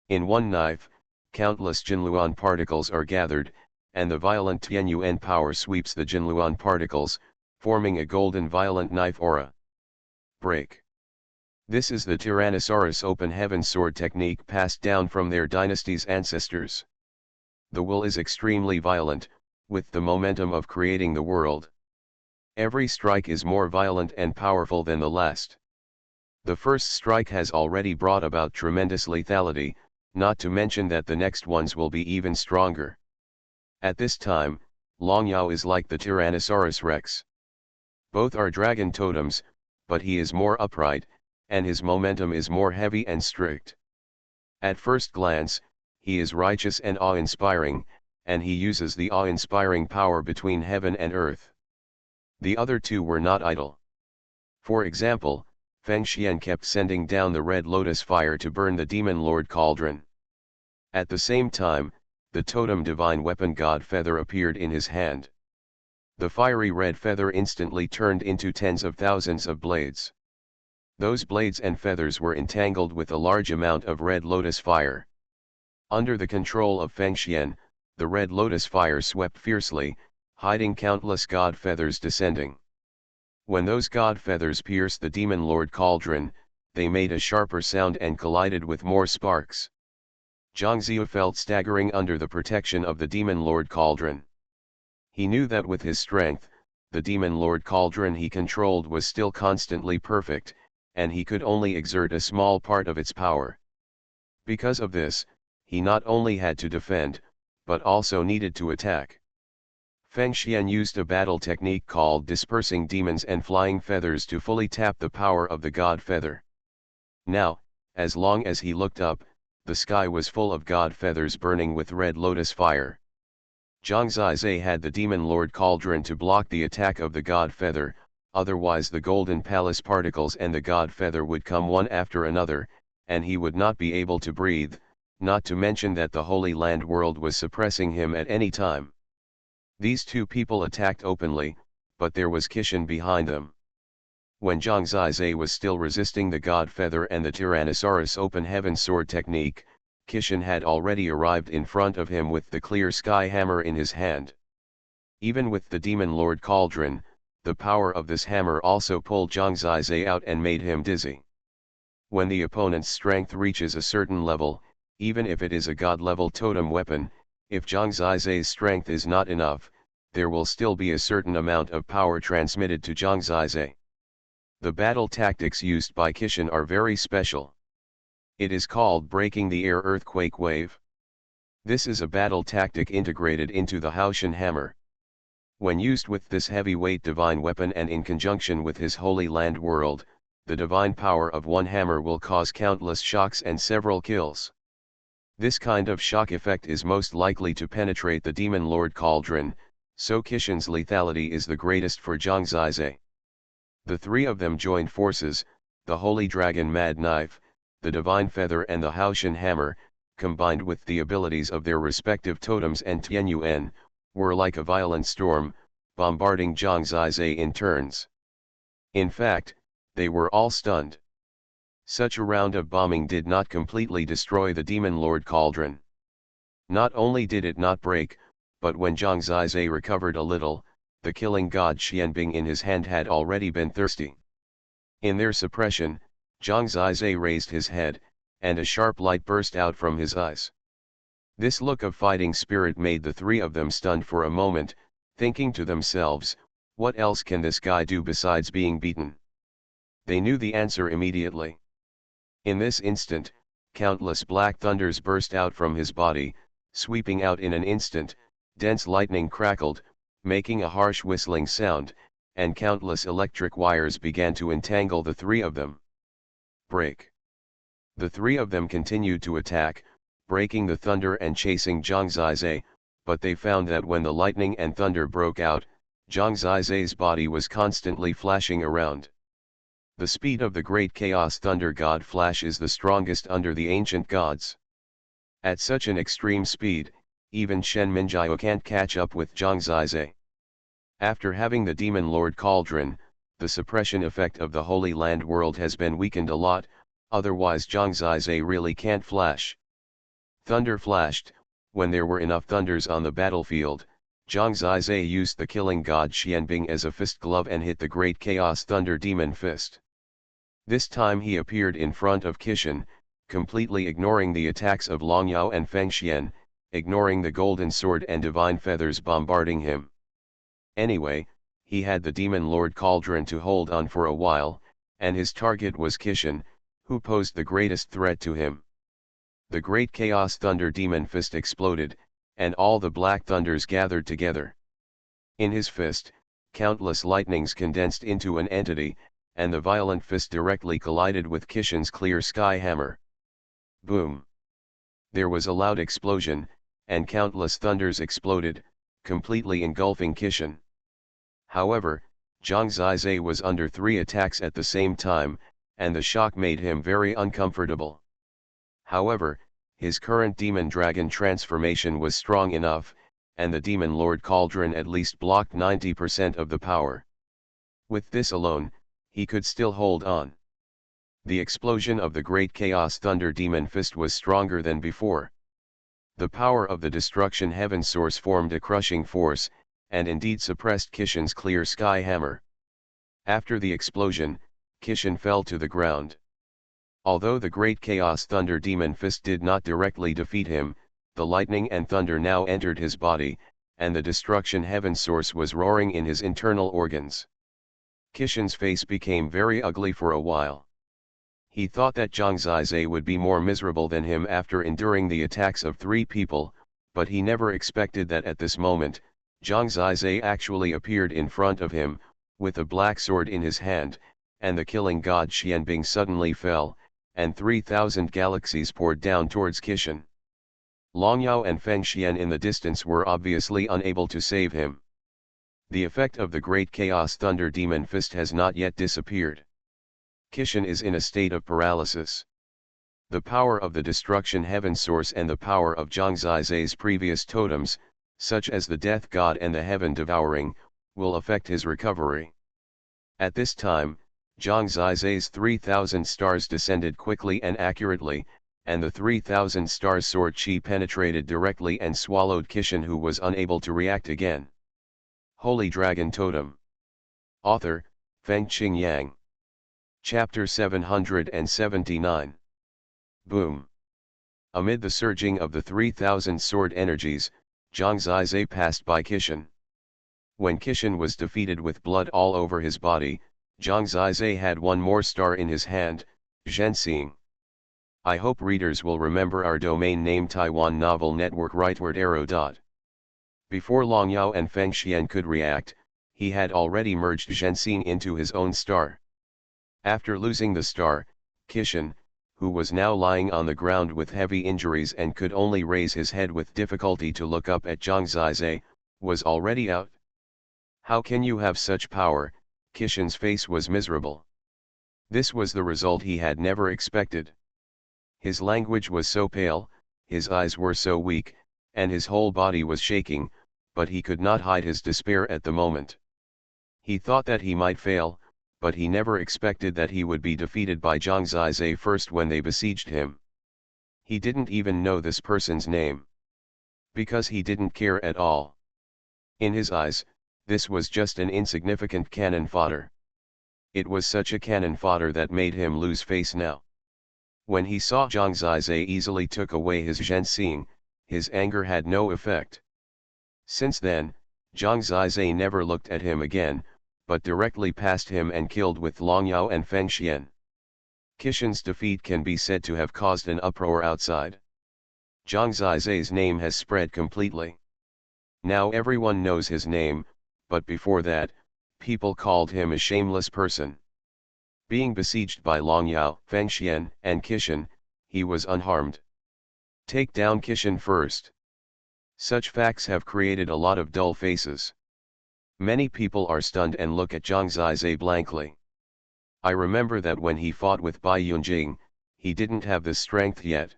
In one knife, countless Jinluan particles are gathered, and the violent Tianyuan power sweeps the Jinluan particles, forming a golden violent knife aura. Break. This is the Tyrannosaurus open heaven sword technique passed down from their dynasty's ancestors. The will is extremely violent, with the momentum of creating the world. Every strike is more violent and powerful than the last. The first strike has already brought about tremendous lethality, not to mention that the next ones will be even stronger. At this time, Long Yao is like the Tyrannosaurus Rex. Both are dragon totems, but he is more upright, and his momentum is more heavy and strict. At first glance, he is righteous and awe-inspiring, and he uses the awe-inspiring power between heaven and earth. The other 2 were not idle. For example, Feng Xian kept sending down the red lotus fire to burn the Demon Lord Cauldron. At the same time, the totem divine weapon God Feather appeared in his hand. The fiery red feather instantly turned into tens of thousands of blades. Those blades and feathers were entangled with a large amount of red lotus fire. Under the control of Feng Xian, the red lotus fire swept fiercely, hiding countless god feathers descending. When those god feathers pierced the Demon Lord Cauldron, they made a sharper sound and collided with more sparks. Zhang Ziyu felt staggering under the protection of the Demon Lord Cauldron. He knew that with his strength, the Demon Lord Cauldron he controlled was still constantly perfect, and he could only exert a small part of its power. Because of this, he not only had to defend, but also needed to attack. Feng Xian used a battle technique called dispersing demons and flying feathers to fully tap the power of the god feather. Now, as long as he looked up, the sky was full of god feathers burning with red lotus fire. Zhang Zizai had the demon lord cauldron to block the attack of the god feather, otherwise the golden palace particles and the god feather would come one after another, and he would not be able to breathe, not to mention that the Holy Land world was suppressing him at any time. These two people attacked openly, but there was Kishan behind them. When Zhang Zizai was still resisting the god feather and the Tyrannosaurus open heaven sword technique, Kishan had already arrived in front of him with the clear sky hammer in his hand. Even with the demon lord cauldron, the power of this hammer also pulled Zhang Zizai out and made him dizzy. When the opponent's strength reaches a certain level, even if it is a god-level totem weapon, if Zhang Zizai's strength is not enough, there will still be a certain amount of power transmitted to Zhang Zizai. The battle tactics used by Kishan are very special. It is called breaking the air earthquake wave. This is a battle tactic integrated into the Haoshan hammer. When used with this heavyweight divine weapon and in conjunction with his Holy Land world, the divine power of one hammer will cause countless shocks and several kills. This kind of shock effect is most likely to penetrate the demon lord cauldron, so Kishan's lethality is the greatest for Zhang Zizai. The three of them joined forces, the Holy Dragon Mad Knife, the Divine Feather and the Haoshan Hammer, combined with the abilities of their respective totems and Xuanhuan, were like a violent storm, bombarding Zhang Zizai in turns. In fact, they were all stunned. Such a round of bombing did not completely destroy the Demon Lord Cauldron. Not only did it not break, but when Zhang Zizai recovered a little, the killing god Xianbing in his hand had already been thirsty. In their suppression, Zhang Zizai raised his head, and a sharp light burst out from his eyes. This look of fighting spirit made the three of them stunned for a moment, thinking to themselves, what else can this guy do besides being beaten? They knew the answer immediately. In this instant, countless black thunders burst out from his body, sweeping out in an instant, dense lightning crackled, making a harsh whistling sound, and countless electric wires began to entangle the three of them. Break. The three of them continued to attack, breaking the thunder and chasing Zhang Zizai, but they found that when the lightning and thunder broke out, Zhang Zizai's body was constantly flashing around. The speed of the great chaos thunder god Flash is the strongest under the ancient gods. At such an extreme speed, even Shen Minjiao can't catch up with Zhang Zizai. After having the Demon Lord Cauldron, the suppression effect of the Holy Land world has been weakened a lot, otherwise Zhang Zizai really can't flash. Thunder flashed. When there were enough thunders on the battlefield, Zhang Zizai used the killing god Xianbing as a fist glove and hit the great chaos thunder demon fist. This time he appeared in front of Kishan, completely ignoring the attacks of Long Yao and Feng Xian, ignoring the golden sword and divine feathers bombarding him. Anyway, he had the Demon Lord Cauldron to hold on for a while, and his target was Kishan, who posed the greatest threat to him. The great Chaos Thunder Demon Fist exploded, and all the black thunders gathered together. In his fist, countless lightnings condensed into an entity, and the violent fist directly collided with Kishan's clear sky hammer. Boom! There was a loud explosion, and countless thunders exploded, completely engulfing Kishan. However, Zhang Zizai was under 3 attacks at the same time, and the shock made him very uncomfortable. However, his current demon dragon transformation was strong enough, and the Demon Lord Cauldron at least blocked 90% of the power. With this alone, he could still hold on. The explosion of the Great Chaos Thunder Demon Fist was stronger than before. The power of the Destruction Heaven Source formed a crushing force, and indeed suppressed Kishan's clear sky hammer. After the explosion, Kishan fell to the ground. Although the Great Chaos Thunder Demon Fist did not directly defeat him, the lightning and thunder now entered his body, and the Destruction Heaven Source was roaring in his internal organs. Kishan's face became very ugly for a while. He thought that Zhang Zizai would be more miserable than him after enduring the attacks of 3 people, but he never expected that at this moment, Zhang Zizai actually appeared in front of him, with a black sword in his hand, and the killing god Xianbing suddenly fell, and 3,000 galaxies poured down towards Qixin. Long Yao and Feng Xian in the distance were obviously unable to save him. The effect of the Great Chaos Thunder Demon Fist has not yet disappeared. Qixin is in a state of paralysis. The power of the Destruction Heaven Source and the power of Zhang Zizai's previous totems, such as the Death God and the Heaven Devouring, will affect his recovery. At this time, Zhang Zizai's 3,000 stars descended quickly and accurately, and the 3,000 stars sword chi penetrated directly and swallowed Qixin, who was unable to react again. Holy Dragon Totem. Author, Fengqing Yang. Chapter 779. Boom. Amid the surging of the 3,000 sword energies, Zhang Zizai passed by Qixin. When Qixin was defeated with blood all over his body, Zhang Zizai had one more star in his hand, Zhenxing. I hope readers will remember our domain name Taiwan Novel Network rightward arrow. Before Long Yao and Feng Xian could react, he had already merged Zhenxing into his own star. After losing the star, Qixin, who was now lying on the ground with heavy injuries and could only raise his head with difficulty to look up at Zhang Zizai, was already out. How can you have such power? Qixin's face was miserable. This was the result he had never expected. His language was so pale, his eyes were so weak, and his whole body was shaking, but he could not hide his despair at the moment. He thought that he might fail, but he never expected that he would be defeated by Zhang Zizai first when they besieged him. He didn't even know this person's name. Because he didn't care at all. In his eyes, this was just an insignificant cannon fodder. It was such a cannon fodder that made him lose face now. When he saw Zhang Zizai easily took away his Zhenxing, his anger had no effect. Since then, Zhang Zizai never looked at him again, but directly passed him and killed with Long Yao and Feng Xian. Qixin's defeat can be said to have caused an uproar outside. Zhang Zizai's name has spread completely. Now everyone knows his name, but before that, people called him a shameless person. Being besieged by Long Yao, Feng Xian, and Qixin, he was unharmed. Take down Qixin first. Such facts have created a lot of dull faces. Many people are stunned and look at Zhang Zizai blankly. I remember that when he fought with Bai Yunjing, he didn't have this strength yet.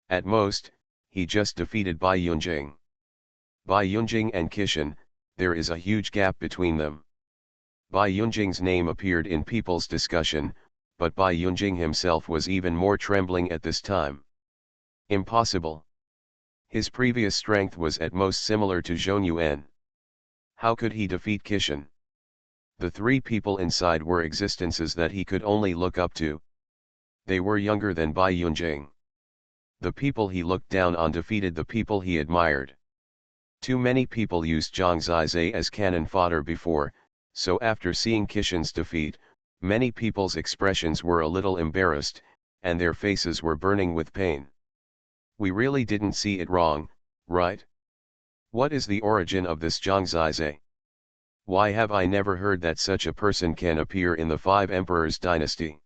At most, he just defeated Bai Yunjing. Bai Yunjing and Qixin, there is a huge gap between them. Bai Yunjing's name appeared in people's discussion, but Bai Yunjing himself was even more trembling at this time. Impossible. His previous strength was at most similar to Xuanhuan. How could he defeat Qixin? The three people inside were existences that he could only look up to. They were younger than Bai Yunjing. The people he looked down on defeated the people he admired. Too many people used Zhang Zizai as cannon fodder before, so after seeing Qixin's defeat, many people's expressions were a little embarrassed, and their faces were burning with pain. We really didn't see it wrong, right? What is the origin of this Zhang Zizai? Why have I never heard that such a person can appear in the Five Emperors dynasty?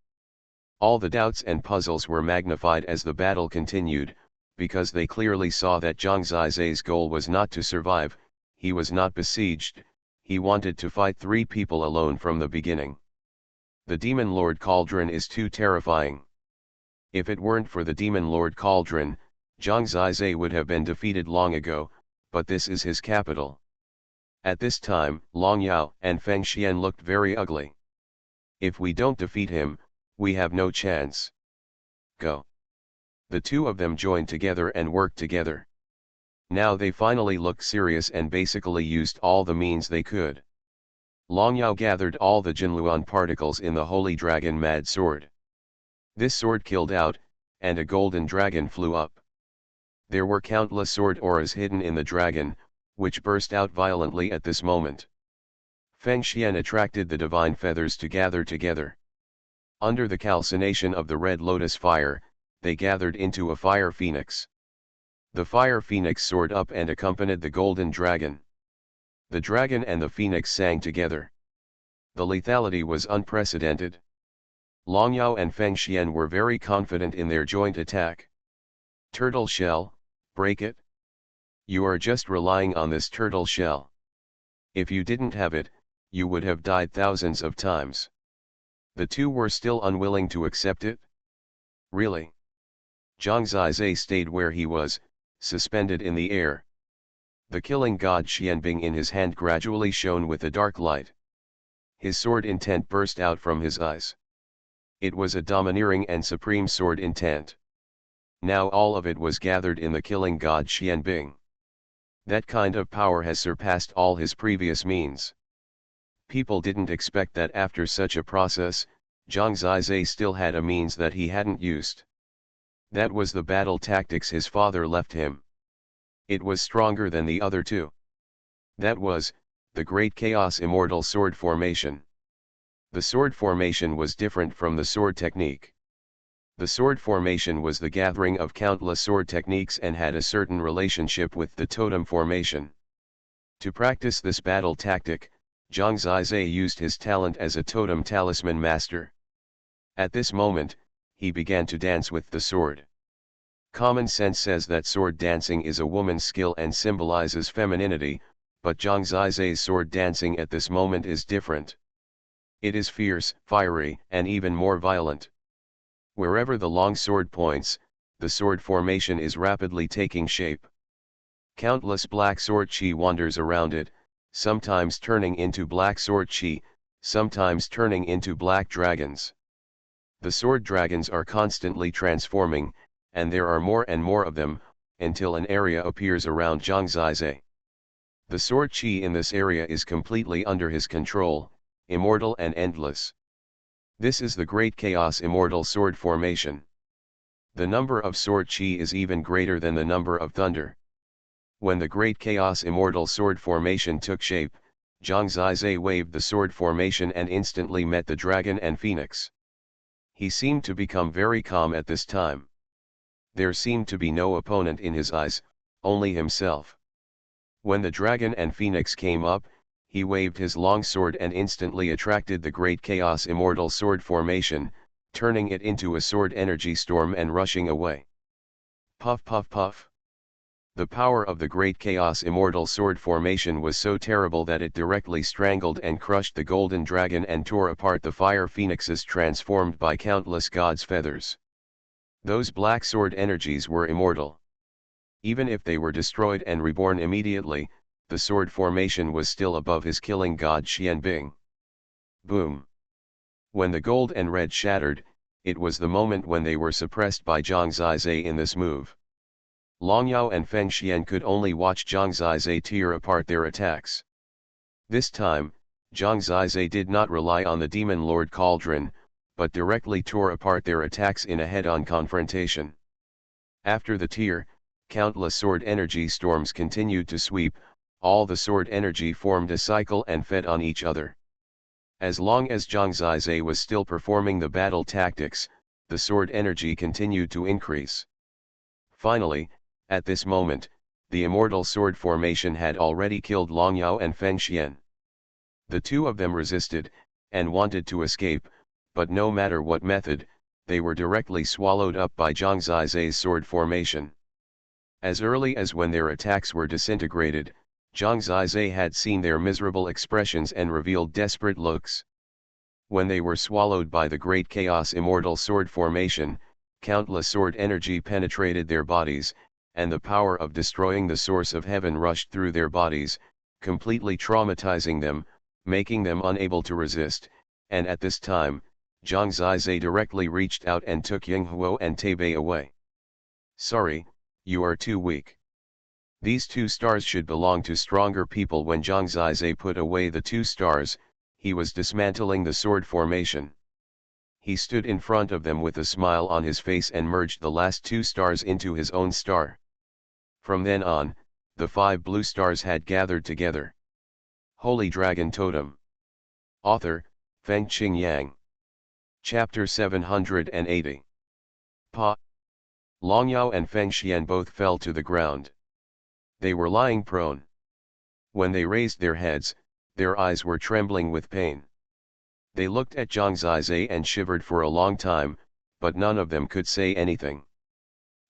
All the doubts and puzzles were magnified as the battle continued, because they clearly saw that Zhang Zizai's goal was not to survive, he was not besieged, he wanted to fight three people alone from the beginning. The Demon Lord Cauldron is too terrifying. If it weren't for the Demon Lord Cauldron, Zhang Zizai would have been defeated long ago, but this is his capital. At this time, Long Yao and Feng Xian looked very ugly. If we don't defeat him, we have no chance. Go. The two of them joined together and worked together. Now they finally looked serious and basically used all the means they could. Long Yao gathered all the Jinluan particles in the Holy Dragon Mad Sword. This sword killed out, and a golden dragon flew up. There were countless sword auras hidden in the dragon, which burst out violently at this moment. Feng Xian attracted the divine feathers to gather together. Under the calcination of the red lotus fire, they gathered into a fire phoenix. The fire phoenix soared up and accompanied the golden dragon. The dragon and the phoenix sang together. The lethality was unprecedented. Long Yao and Feng Xian were very confident in their joint attack. Turtle shell, break it. You are just relying on this turtle shell. If you didn't have it, you would have died thousands of times. The two were still unwilling to accept it. Really? Zhang Zizai stayed where he was, suspended in the air. The killing god Xianbing in his hand gradually shone with a dark light. His sword intent burst out from his eyes. It was a domineering and supreme sword intent. Now all of it was gathered in the killing god Xianbing. That kind of power has surpassed all his previous means. People didn't expect that after such a process, Zhang Zizai still had a means that he hadn't used. That was the battle tactics his father left him. It was stronger than the other two. That was, the Great Chaos Immortal Sword Formation. The sword formation was different from the sword technique. The sword formation was the gathering of countless sword techniques and had a certain relationship with the totem formation. To practice this battle tactic, Zhang Zizai used his talent as a totem talisman master. At this moment, he began to dance with the sword. Common sense says that sword dancing is a woman's skill and symbolizes femininity, but Zhang Zizai's sword dancing at this moment is different. It is fierce, fiery, and even more violent. Wherever the long sword points, the sword formation is rapidly taking shape. Countless black sword chi wanders around it, sometimes turning into black sword chi, sometimes turning into black dragons. The sword dragons are constantly transforming, and there are more and more of them, until an area appears around Zhang Zizai. The sword chi in this area is completely under his control, immortal and endless. This is the Great Chaos Immortal Sword Formation. The number of sword chi is even greater than the number of thunder. When the Great Chaos Immortal Sword Formation took shape, Zhang Zizai waved the sword formation and instantly met the dragon and phoenix. He seemed to become very calm at this time. There seemed to be no opponent in his eyes, only himself. When the dragon and phoenix came up, he waved his long sword and instantly attracted the Great Chaos Immortal Sword Formation, turning it into a sword energy storm and rushing away. Puff puff puff. The power of the Great Chaos Immortal Sword Formation was so terrible that it directly strangled and crushed the golden dragon and tore apart the fire phoenixes transformed by countless gods' feathers. Those black sword energies were immortal. Even if they were destroyed and reborn immediately, the sword formation was still above his killing god Xianbing. Boom! When the gold and red shattered, it was the moment when they were suppressed by Zhang Zizai in this move. Long Yao and Feng Xian could only watch Zhang Zizai tear apart their attacks. This time, Zhang Zizai did not rely on the Demon Lord Cauldron, but directly tore apart their attacks in a head-on confrontation. After the tear, countless sword energy storms continued to sweep, all the sword energy formed a cycle and fed on each other. As long as Zhang Zizai was still performing the battle tactics, the sword energy continued to increase. Finally, at this moment, the immortal sword formation had already killed Long Yao and Feng Xian. The two of them resisted, and wanted to escape, but no matter what method, they were directly swallowed up by Zhang Zizai's sword formation. As early as when their attacks were disintegrated, Zhang Zizai had seen their miserable expressions and revealed desperate looks. When they were swallowed by the Great Chaos Immortal Sword Formation, countless sword energy penetrated their bodies, and the power of destroying the source of heaven rushed through their bodies, completely traumatizing them, making them unable to resist, and at this time, Zhang Zizai directly reached out and took Yinghuo and Taibei away. Sorry, you are too weak. These 2 stars should belong to stronger people. When Zhang Zizai put away the 2 stars, he was dismantling the sword formation. He stood in front of them with a smile on his face and merged the last 2 stars into his own star. From then on, the 5 blue stars had gathered together. Holy Dragon Totem. Author, Fengqing Yang. Chapter 780. Pa. Long Yao and Feng Xian both fell to the ground. They were lying prone. When they raised their heads, their eyes were trembling with pain. They looked at Zhang Zizai and shivered for a long time, but none of them could say anything.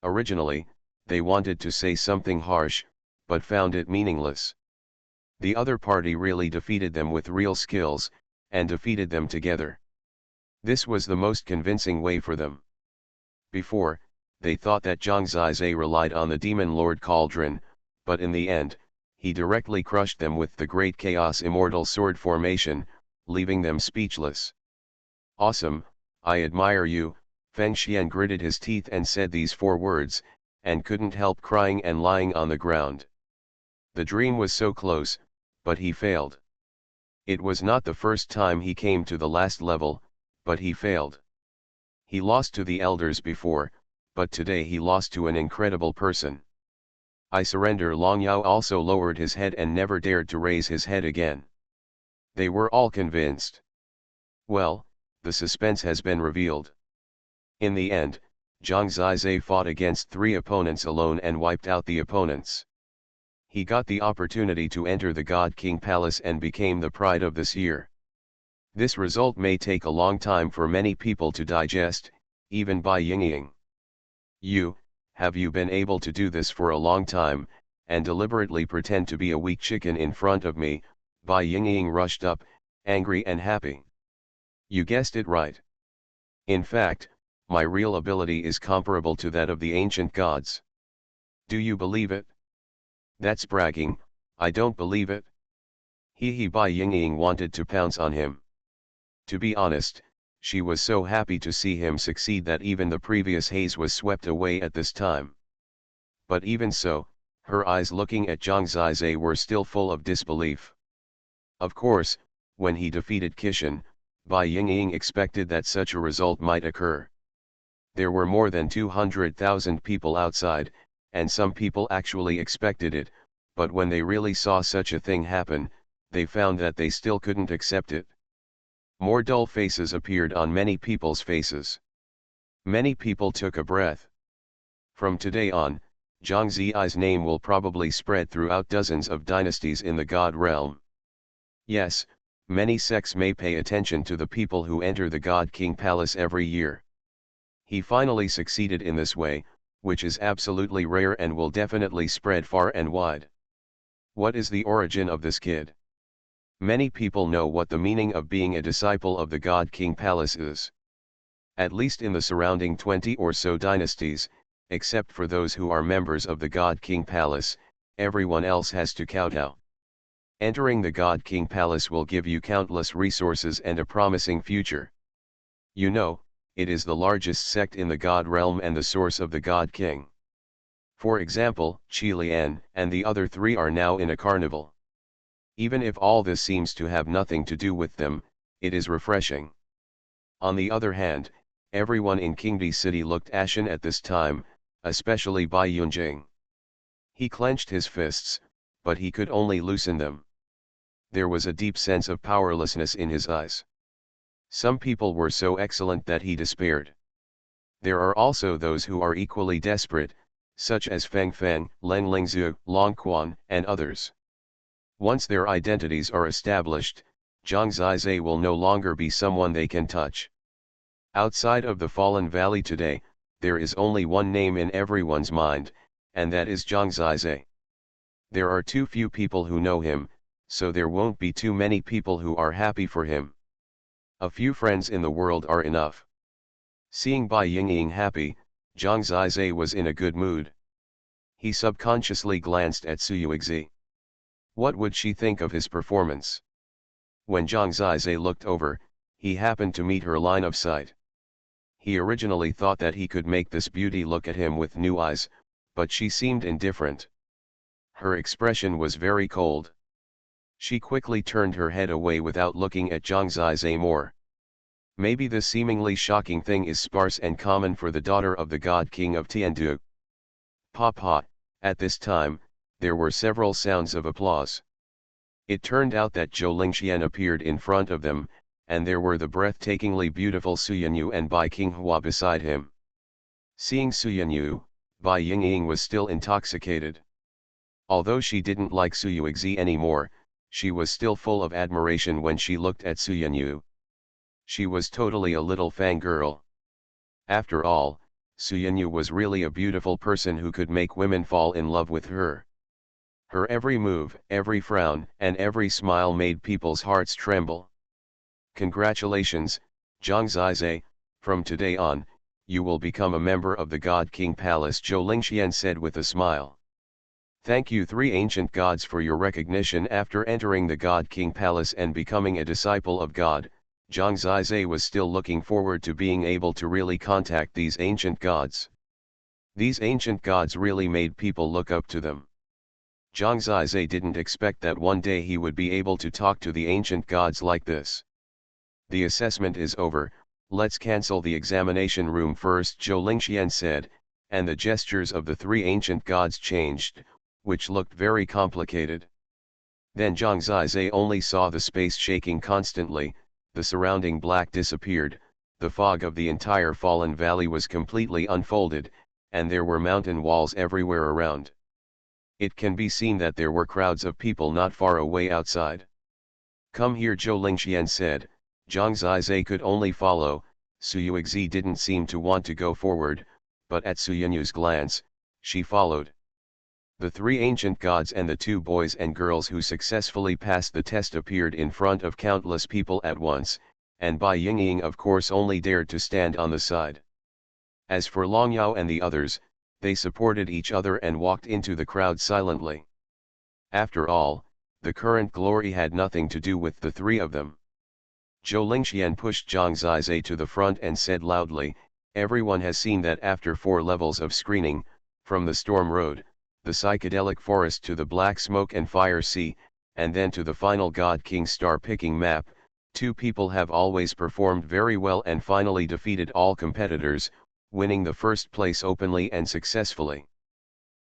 Originally, they wanted to say something harsh, but found it meaningless. The other party really defeated them with real skills, and defeated them together. This was the most convincing way for them. Before, they thought that Zhang Zizai relied on the Demon Lord Cauldron, but in the end, he directly crushed them with the Great Chaos Immortal Sword formation, leaving them speechless. Awesome, I admire you, Feng Xian gritted his teeth and said these 4 words, and couldn't help crying and lying on the ground. The dream was so close, but he failed. It was not the first time he came to the last level, but he failed. He lost to the elders before, but today he lost to an incredible person. I surrender. Long Yao also lowered his head and never dared to raise his head again. They were all convinced. Well, the suspense has been revealed. In the end, Zhang Zizai fought against 3 opponents alone and wiped out the opponents. He got the opportunity to enter the God King Palace and became the pride of this year. This result may take a long time for many people to digest, even Bai Yingying. Have you been able to do this for a long time, and deliberately pretend to be a weak chicken in front of me? Bai Yingying rushed up, angry and happy. You guessed it right. In fact, my real ability is comparable to that of the ancient gods. Do you believe it? That's bragging, I don't believe it. Bai Yingying wanted to pounce on him. To be honest, she was so happy to see him succeed that even the previous haze was swept away at this time. But even so, her eyes looking at Zhang Zizai were still full of disbelief. Of course, when he defeated Kishan, Bai Yingying expected that such a result might occur. There were more than 200,000 people outside, and some people actually expected it, but when they really saw such a thing happen, they found that they still couldn't accept it. More dull faces appeared on many people's faces. Many people took a breath. From today on, Zhang Zizai's name will probably spread throughout dozens of dynasties in the God realm. Yes, many sects may pay attention to the people who enter the God King Palace every year. He finally succeeded in this way, which is absolutely rare and will definitely spread far and wide. What is the origin of this kid? Many people know what the meaning of being a disciple of the God King Palace is. At least in the surrounding 20 or so dynasties, except for those who are members of the God King Palace, everyone else has to kowtow. Entering the God King Palace will give you countless resources and a promising future. You know, it is the largest sect in the God realm and the source of the God King. For example, Qilian and the other 3 are now in a carnival. Even if all this seems to have nothing to do with them, it is refreshing. On the other hand, everyone in Qingdi City looked ashen at this time, especially Bai Yunjing. He clenched his fists, but he could only loosen them. There was a deep sense of powerlessness in his eyes. Some people were so excellent that he despaired. There are also those who are equally desperate, such as Feng Feng, Len Lingzhu, Long Quan, and others. Once their identities are established, Zhang Zizai will no longer be someone they can touch. Outside of the Fallen Valley today, there is only one name in everyone's mind, and that is Zhang Zizai. There are too few people who know him, so there won't be too many people who are happy for him. A few friends in the world are enough. Seeing Bai Yingying happy, Zhang Zizai was in a good mood. He subconsciously glanced at Xuanhuan. What would she think of his performance? When Zhang Zizai looked over, he happened to meet her line of sight. He originally thought that he could make this beauty look at him with new eyes, but she seemed indifferent. Her expression was very cold. She quickly turned her head away without looking at Zhang Zizai more. Maybe this seemingly shocking thing is sparse and common for the daughter of the God King of Tiandu. Papa, at this time, there were several sounds of applause. It turned out that Zhou Lingxian appeared in front of them, and there were the breathtakingly beautiful Xuanhuan and Bai Qinghua beside him. Seeing Xuanhuan, Bai Yingying was still intoxicated. Although she didn't like Xuanhuan anymore, she was still full of admiration when she looked at Xuanhuan. She was totally a little fangirl. After all, Xuanhuan was really a beautiful person who could make women fall in love with her. Her every move, every frown, and every smile made people's hearts tremble. Congratulations, Zhang Zizai, from today on, you will become a member of the God King Palace, Zhou Lingxian said with a smile. Thank you three ancient gods for your recognition. After entering the God King Palace and becoming a disciple of God, Zhang Zizai was still looking forward to being able to really contact these ancient gods. These ancient gods really made people look up to them. Zhang Zizai didn't expect that one day he would be able to talk to the ancient gods like this. The assessment is over, let's cancel the examination room first, Zhou Lingxian said, and the gestures of the three ancient gods changed, which looked very complicated. Then Zhang Zizai only saw the space shaking constantly, the surrounding black disappeared, the fog of the entire fallen valley was completely unfolded, and there were mountain walls everywhere around. It can be seen that there were crowds of people not far away outside. Come here, Zhou Lingxian said. Zhang Zizai could only follow. Xuanhuan didn't seem to want to go forward, but at Xuanhuan's glance, she followed. The three ancient gods and the two boys and girls who successfully passed the test appeared in front of countless people at once, and Bai Yingying of course only dared to stand on the side. As for Long Yao and the others, they supported each other and walked into the crowd silently. After all, the current glory had nothing to do with the three of them. Zhou Lingxian pushed Zhang Zizai to the front and said loudly, everyone has seen that after 4 levels of screening, from the Storm Road, the psychedelic forest to the Black Smoke and Fire Sea, and then to the final God King star picking map, 2 people have always performed very well and finally defeated all competitors, winning the first place openly and successfully.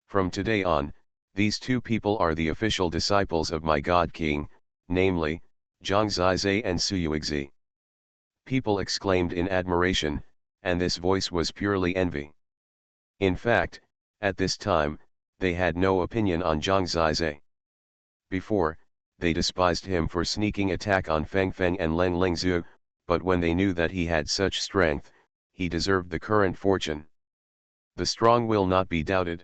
From today on, these 2 people are the official disciples of my God King, namely, Zhang Zizai and Xuanhuan. People exclaimed in admiration, and this voice was purely envy. In fact, at this time, they had no opinion on Zhang Zizai. Before, they despised him for sneaking attack on Feng Feng and Leng Lingzhu, but when they knew that he had such strength, he deserved the current fortune. The strong will not be doubted.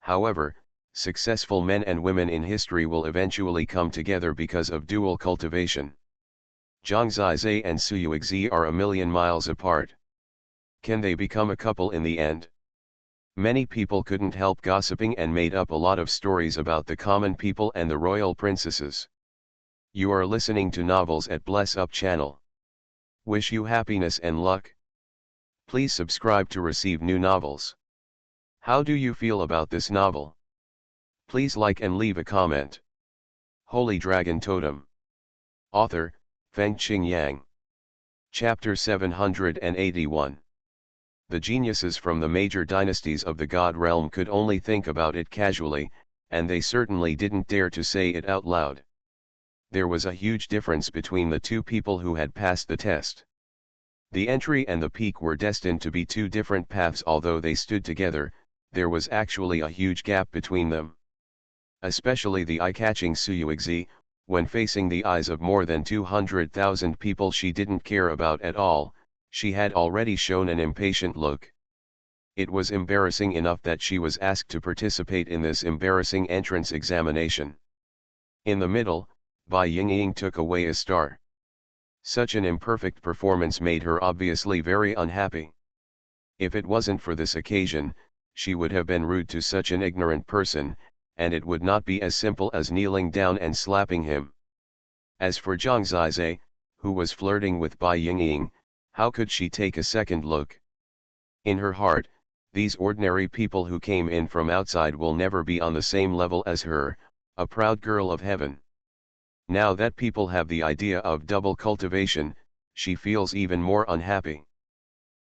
However, successful men and women in history will eventually come together because of dual cultivation. Zhang Zizai and Xuanhuan are a million miles apart. Can they become a couple in the end? Many people couldn't help gossiping and made up a lot of stories about the common people and the royal princesses. You are listening to Novels at Bless Up channel. Wish you happiness and luck. Please subscribe to receive new novels. How do you feel about this novel? Please like and leave a comment. Holy Dragon Totem. Author, Feng Qing Yang. Chapter 781. The geniuses from the major dynasties of the God realm could only think about it casually, and they certainly didn't dare to say it out loud. There was a huge difference between the 2 people who had passed the test. The entry and the peak were destined to be 2 different paths. Although they stood together, there was actually a huge gap between them. Especially the eye-catching Xuanhuan, when facing the eyes of more than 200,000 people she didn't care about at all, she had already shown an impatient look. It was embarrassing enough that she was asked to participate in this embarrassing entrance examination. In the middle, Bai Yingying took away a star. Such an imperfect performance made her obviously very unhappy. If it wasn't for this occasion, she would have been rude to such an ignorant person, and it would not be as simple as kneeling down and slapping him. As for Zhang Zizai, who was flirting with Bai Yingying, how could she take a second look? In her heart, these ordinary people who came in from outside will never be on the same level as her, a proud girl of heaven. Now that people have the idea of double cultivation, she feels even more unhappy.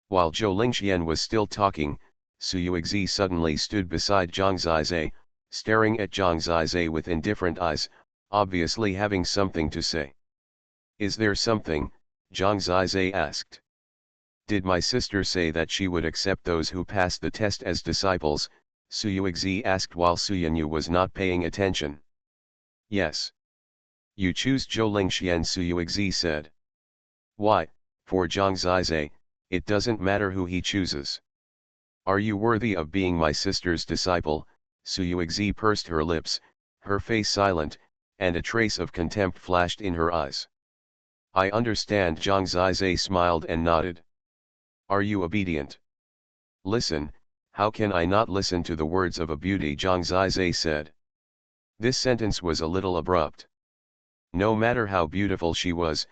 While Zhou Lingxian was still talking, Xuanhuan suddenly stood beside Zhang Zizai, staring at Zhang Zizai with indifferent eyes, obviously having something to say. Is there something? Zhang Zizai asked. Did my sister say that she would accept those who pass the test as disciples? Xuanhuan asked while Xuanhuan was not paying attention. Yes. You choose Zhou Lingxian, Xuanhuan said. Why, For Zhang Zizai, it doesn't matter who he chooses. Are you worthy of being my sister's disciple? Su Yuexi pursed her lips, her face silent, and a trace of contempt flashed in her eyes. I understand. Zhang Zizai smiled and nodded. Are you obedient? Listen, how can I not listen to the words of a beauty? Zhang Zizai said. This sentence was a little abrupt. No matter how beautiful she was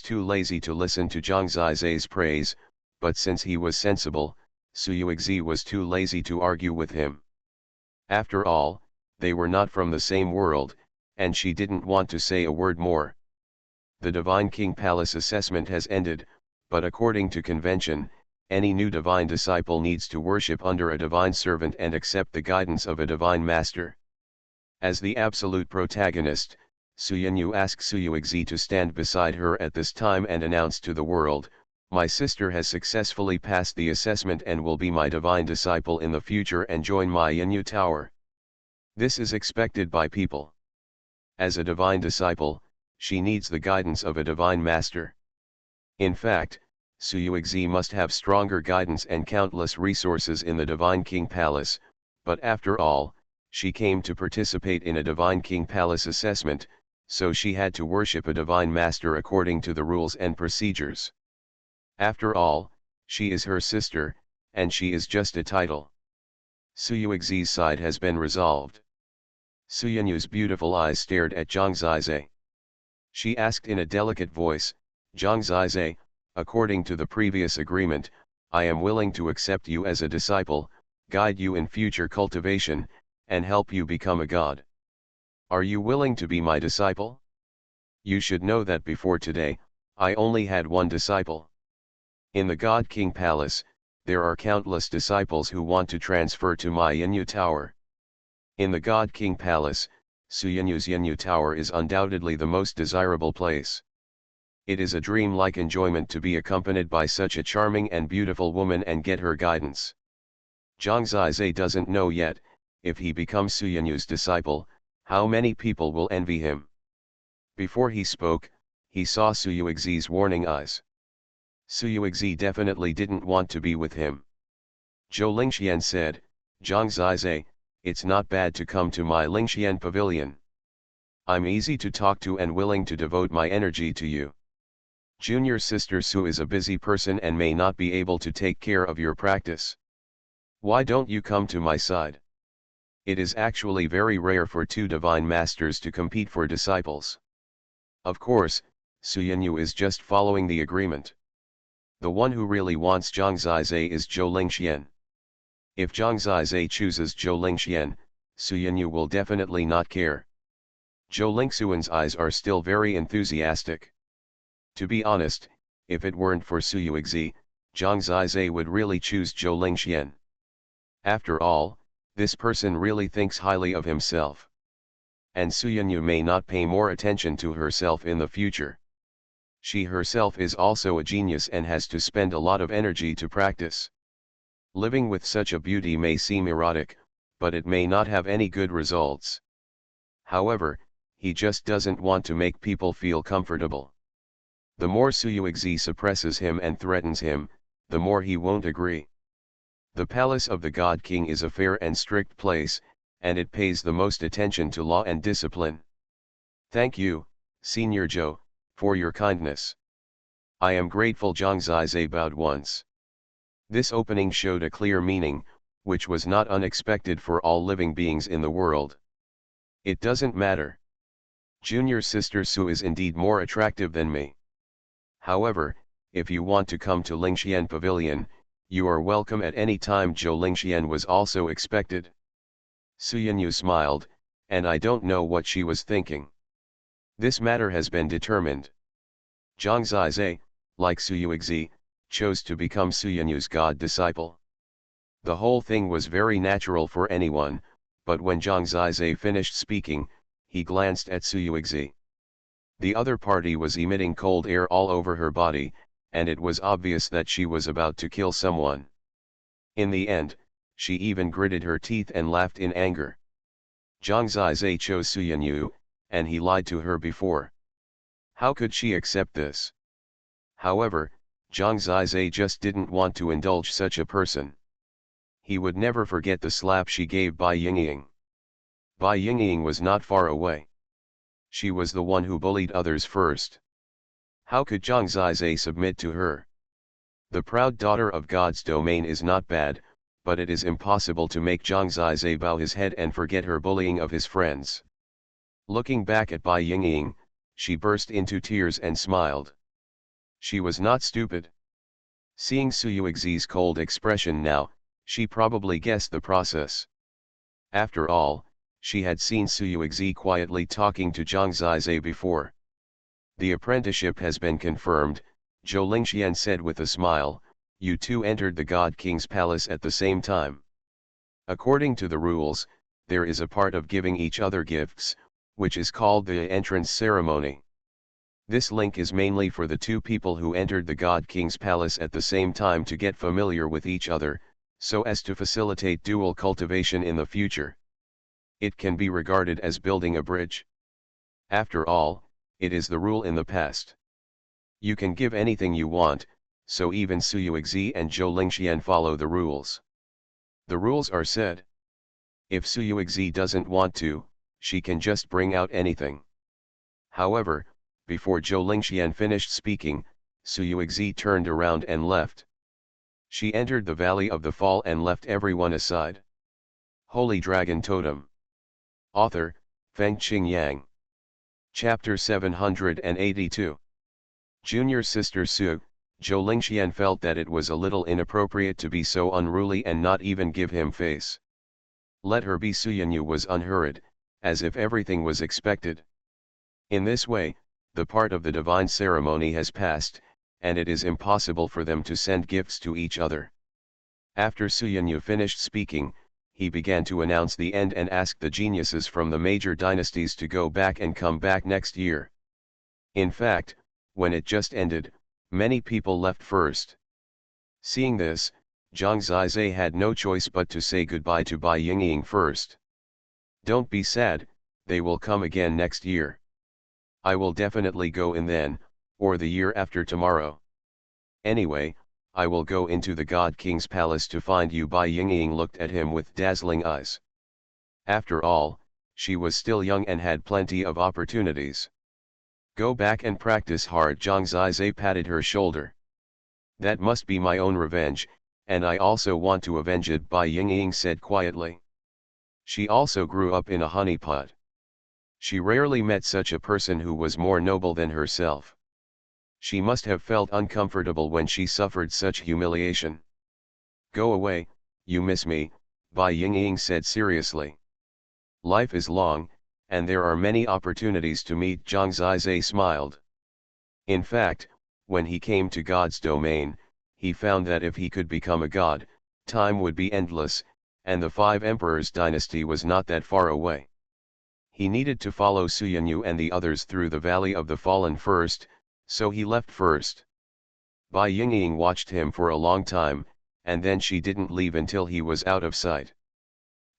too lazy to listen to Zhang Zizai's praise, but since he was sensible, Su Yuexi was too lazy to argue with him. After all, they were not from the same world, and she didn't want to say a word more. The Divine King Palace assessment has ended, but according to convention, any new divine disciple needs to worship under a divine servant and accept the guidance of a divine master. As the absolute protagonist, Xuanhuan asked Su Yuexi to stand beside her at this time and announce to the world, my sister has successfully passed the assessment and will be my divine disciple in the future and join my Yinyu Tower. This is expected by people. As a divine disciple, she needs the guidance of a divine master. In fact, Su Yuexi must have stronger guidance and countless resources in the Divine King Palace, but after all, she came to participate in a Divine King Palace assessment, so she had to worship a divine master according to the rules and procedures. After all, she is her sister, and she is just a title. Su Yuexi's side has been resolved. Su Yanyu's beautiful eyes stared at Zhang Zizai. She asked in a delicate voice, Zhang Zizai, according to the previous agreement, I am willing to accept you as a disciple, guide you in future cultivation, and help you become a god. Are you willing to be my disciple? You should know that before today, I only had one disciple. In the God King Palace, there are countless disciples who want to transfer to my Yinyu Tower. In the God King Palace, Su Yinyu's Yinyu Tower is undoubtedly the most desirable place. It is a dream-like enjoyment to be accompanied by such a charming and beautiful woman and get her guidance. Zhang Zizai doesn't know yet, if he becomes Su Yinyu's disciple, how many people will envy him. Before he spoke, he saw Su Yuexi's warning eyes. Su Yuexi definitely didn't want to be with him. Zhou Lingxian said, Zhang Zizai, it's not bad to come to my Lingxian pavilion. I'm easy to talk to and willing to devote my energy to you. Junior sister Su is a busy person and may not be able to take care of your practice. Why don't you come to my side? It is actually very rare for two divine masters to compete for disciples. Of course, Su Yinyu is just following the agreement. The one who really wants Zhang Zizai is Zhou Lingxian. If Zhang Zizai chooses Zhou Lingxian, Su Yinyu will definitely not care. Zhou Lingxuan's eyes are still very enthusiastic. To be honest, if it weren't for Su Yuexi, Zhang Zizai would really choose Zhou Lingxian. After all, this person really thinks highly of himself. And Su Yinyu may not pay more attention to herself in the future. She herself is also a genius and has to spend a lot of energy to practice. Living with such a beauty may seem erotic, but it may not have any good results. However, he just doesn't want to make people feel comfortable. The more Su Yuexi suppresses him and threatens him, the more he won't agree. The palace of the God King is a fair and strict place, and it pays the most attention to law and discipline. Thank you, Senior Zhou, for your kindness. I am grateful. Zhang Zizai bowed once. This opening showed a clear meaning, which was not unexpected for all living beings in the world. It doesn't matter. Junior sister Su is indeed more attractive than me. However, if you want to come to Lingxian Pavilion, you are welcome at any time. Zhou Lingxian was also expected. Su Yinyu smiled, and I don't know what she was thinking. This matter has been determined. Zhang Zizai, like Su Yuexi, chose to become Su Yinyu's god disciple. The whole thing was very natural for anyone, but when Zhang Zizai finished speaking, he glanced at Su Yuexi. The other party was emitting cold air all over her body, and it was obvious that she was about to kill someone. In the end, she even gritted her teeth and laughed in anger. Zhang Zizai chose Su Yinyu, and he lied to her before. How could she accept this? However, Zhang Zizai just didn't want to indulge such a person. He would never forget the slap she gave Bai Yingying. Bai Yingying was not far away. She was the one who bullied others first. How could Zhang Zizai submit to her? The proud daughter of God's domain is not bad, but it is impossible to make Zhang Zizai bow his head and forget her bullying of his friends. Looking back at Bai Yingying, she burst into tears and smiled. She was not stupid. Seeing Suyuexi's cold expression now, she probably guessed the process. After all, she had seen Suyuexi quietly talking to Zhang Zizai before. The apprenticeship has been confirmed, Zhou Lingxian said with a smile. You two entered the God King's palace at the same time. According to the rules, there is a part of giving each other gifts, which is called the entrance ceremony. This link is mainly for the two people who entered the God King's palace at the same time to get familiar with each other, so as to facilitate dual cultivation in the future. It can be regarded as building a bridge. After all, it is the rule in the past. You can give anything you want, so even Suyuexi and Zhou Lingxian follow the rules. The rules are said. If Suyuexi doesn't want to, she can just bring out anything. However, before Zhou Lingxian finished speaking, Suyuexi turned around and left. She entered the Valley of the Fall and left everyone aside. Holy Dragon Totem. Author, Feng Qingyang. Chapter 782. Junior sister Su, Zhou Lingxian felt that it was a little inappropriate to be so unruly and not even give him face. Let her be. Suyanyu was unhurried, as if everything was expected. In this way, the part of the divine ceremony has passed, and it is impossible for them to send gifts to each other. After Suyanyu finished speaking, he began to announce the end and asked the geniuses from the major dynasties to go back and come back next year. In fact, when it just ended, many people left first. Seeing this, Zhang Zizai had no choice but to say goodbye to Bai Yingying first. Don't be sad, they will come again next year. I will definitely go in then, or the year after tomorrow. Anyway, I will go into the God King's palace to find you. Bai Yingying looked at him with dazzling eyes. After all, she was still young and had plenty of opportunities. Go back and practice hard. Zhang Zizai patted her shoulder. That must be my own revenge, and I also want to avenge it, Bai Yingying said quietly. She also grew up in a honeypot. She rarely met such a person who was more noble than herself. She must have felt uncomfortable when she suffered such humiliation. Go away, you miss me, Bai Yingying said seriously. Life is long, and there are many opportunities to meet. Zhang Zizai smiled. In fact, when he came to God's domain, he found that if he could become a god, time would be endless, and the Five Emperors dynasty was not that far away. He needed to follow Suyanyu and the others through the Valley of the Fallen first, so he left first. Bai Yingying watched him for a long time, and then she didn't leave until he was out of sight.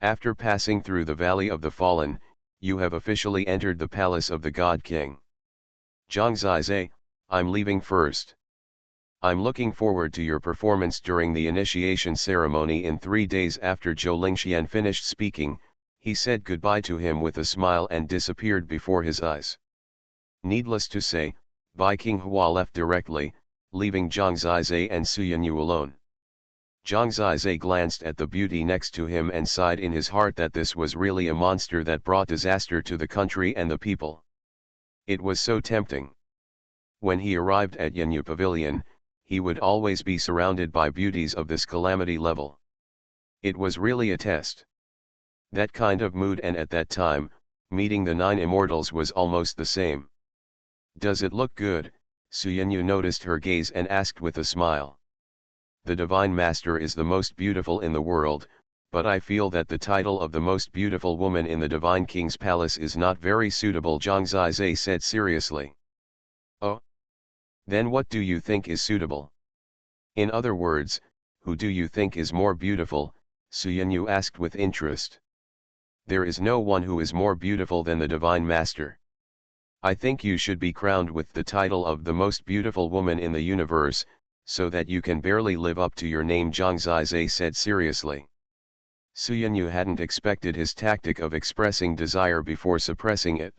After passing through the Valley of the Fallen, you have officially entered the palace of the God King. Zhang Zizai, I'm leaving first. I'm looking forward to your performance during the initiation ceremony in 3 days. After Zhou Lingxian finished speaking, he said goodbye to him with a smile and disappeared before his eyes. Needless to say, Bai Qinghua left directly, leaving Zhang Zizai and Suyanyu alone. Zhang Zizai glanced at the beauty next to him and sighed in his heart that this was really a monster that brought disaster to the country and the people. It was so tempting. When he arrived at Yanyu Pavilion, he would always be surrounded by beauties of this calamity level. It was really a test. That kind of mood, and at that time, meeting the 9 immortals was almost the same. Does it look good? Suyanyu noticed her gaze and asked with a smile. The Divine Master is the most beautiful in the world, but I feel that the title of the most beautiful woman in the Divine King's palace is not very suitable, Zhang Zizai said seriously. Oh? Then what do you think is suitable? In other words, who do you think is more beautiful? Suyanyu asked with interest. There is no one who is more beautiful than the Divine Master. I think you should be crowned with the title of the most beautiful woman in the universe, so that you can barely live up to your name, Zhang Zizai said seriously. Xuanhuan hadn't expected his tactic of expressing desire before suppressing it.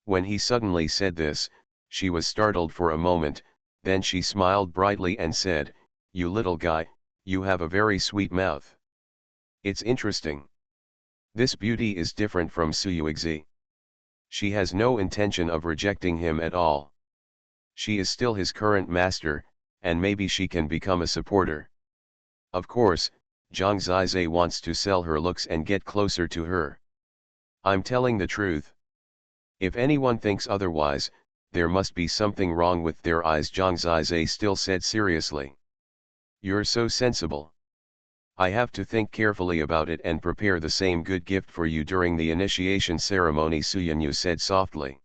When he suddenly said this, she was startled for a moment, then she smiled brightly and said, "You little guy, you have a very sweet mouth. It's interesting. This beauty is different from Xuanhuan. She has no intention of rejecting him at all. She is still his current master, and maybe she can become a supporter. Of course, Zhang Zizai wants to sell her looks and get closer to her. I'm telling the truth. If anyone thinks otherwise, there must be something wrong with their eyes," Zhang Zizai still said seriously. "You're so sensible. I have to think carefully about it and prepare the same good gift for you during the initiation ceremony," Xuanhuan said softly.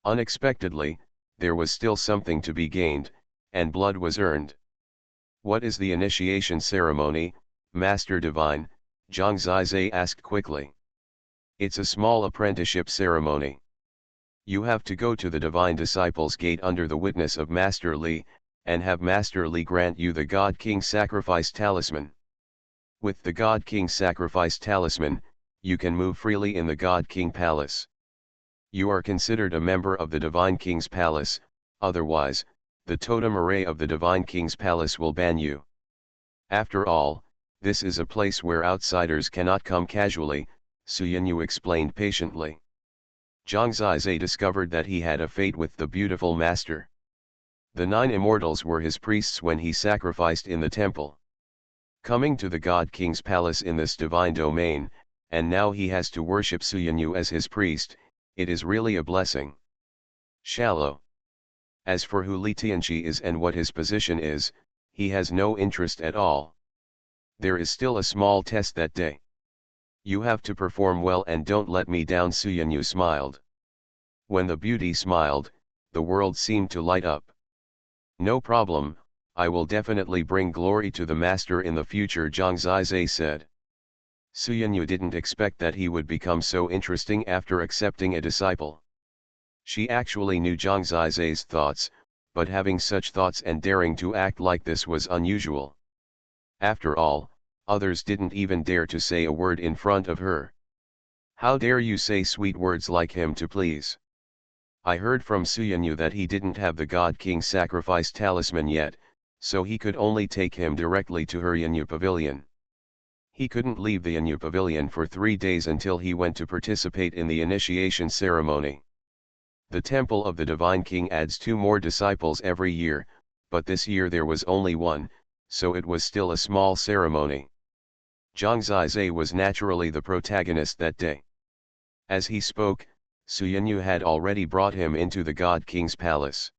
Unexpectedly, there was still something to be gained, and blood was earned. "What is the initiation ceremony, Master Divine?" Zhang Zizai asked quickly. "It's a small apprenticeship ceremony. You have to go to the Divine Disciples Gate under the witness of Master Li, and have Master Li grant you the God King Sacrifice Talisman. With the God King Sacrifice Talisman, you can move freely in the God King Palace. You are considered a member of the Divine King's Palace, otherwise, the totem array of the Divine King's Palace will ban you. After all, this is a place where outsiders cannot come casually," Xuanhuan explained patiently. Zhang Zizai discovered that he had a fate with the beautiful master. The 9 immortals were his priests when he sacrificed in the temple. Coming to the God King's palace in this divine domain, and now he has to worship Xuanhuan as his priest, it is really a blessing. Shallow. As for who Li Tianqi is and what his position is, he has no interest at all. There is still a small test that day. You have to perform well and don't let me down, Xuanhuan smiled. When the beauty smiled, the world seemed to light up. "No problem, I will definitely bring glory to the master in the future," Zhang Zizai said. Xuanhuan didn't expect that he would become so interesting after accepting a disciple. She actually knew Zhang Zizai's thoughts, but having such thoughts and daring to act like this was unusual. After all, others didn't even dare to say a word in front of her. "How dare you say sweet words like him to please? I heard from Xuanhuan that he didn't have the God King Sacrifice Talisman yet, so he could only take him directly to her Yanyu Pavilion. He couldn't leave the Yanyu Pavilion for 3 days until he went to participate in the initiation ceremony. The Temple of the Divine King adds 2 more disciples every year, but this year there was only 1, so it was still a small ceremony. Zhang Zizai was naturally the protagonist that day. As he spoke, Xuanhuan had already brought him into the God King's palace.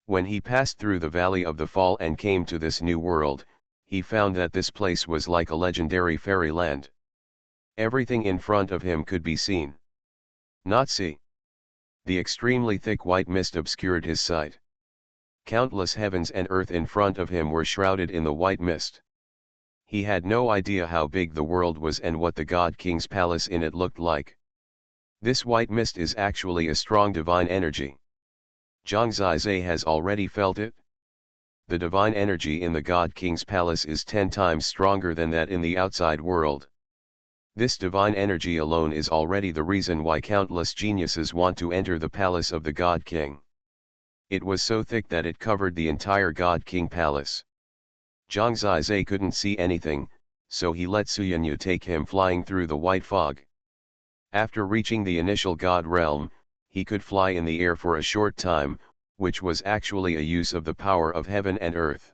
When he passed through the Valley of the Fall and came to this new world, he found that this place was like a legendary fairyland. Everything in front of him could be seen. Not see. The extremely thick white mist obscured his sight. Countless heavens and earth in front of him were shrouded in the white mist. He had no idea how big the world was and what the God King's palace in it looked like. This white mist is actually a strong divine energy. Zhang Zizai has already felt it. The divine energy in the God King's palace is 10 times stronger than that in the outside world. This divine energy alone is already the reason why countless geniuses want to enter the palace of the God King. It was so thick that it covered the entire God King palace. Zhang Zizai couldn't see anything, so he let Xuanhuan take him flying through the white fog. After reaching the initial God realm, he could fly in the air for a short time, which was actually a use of the power of heaven and earth.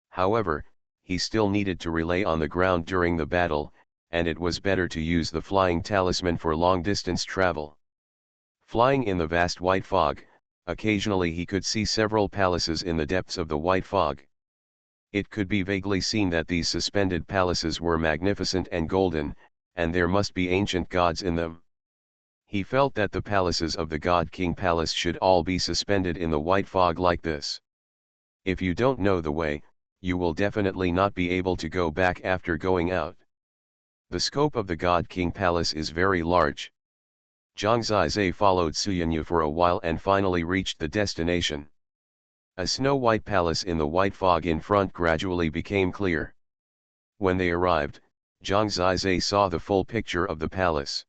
However, he still needed to rely on the ground during the battle, and it was better to use the flying talisman for long-distance travel. Flying in the vast white fog, occasionally he could see several palaces in the depths of the white fog. It could be vaguely seen that these suspended palaces were magnificent and golden, and there must be ancient gods in them. He felt that the palaces of the God King Palace should all be suspended in the white fog like this. If you don't know the way, you will definitely not be able to go back after going out. The scope of the God King Palace is very large. Zhang Zizai followed Xuanhuan for a while and finally reached the destination. A snow-white palace in the white fog in front gradually became clear. When they arrived, Zhang Zizai saw the full picture of the palace.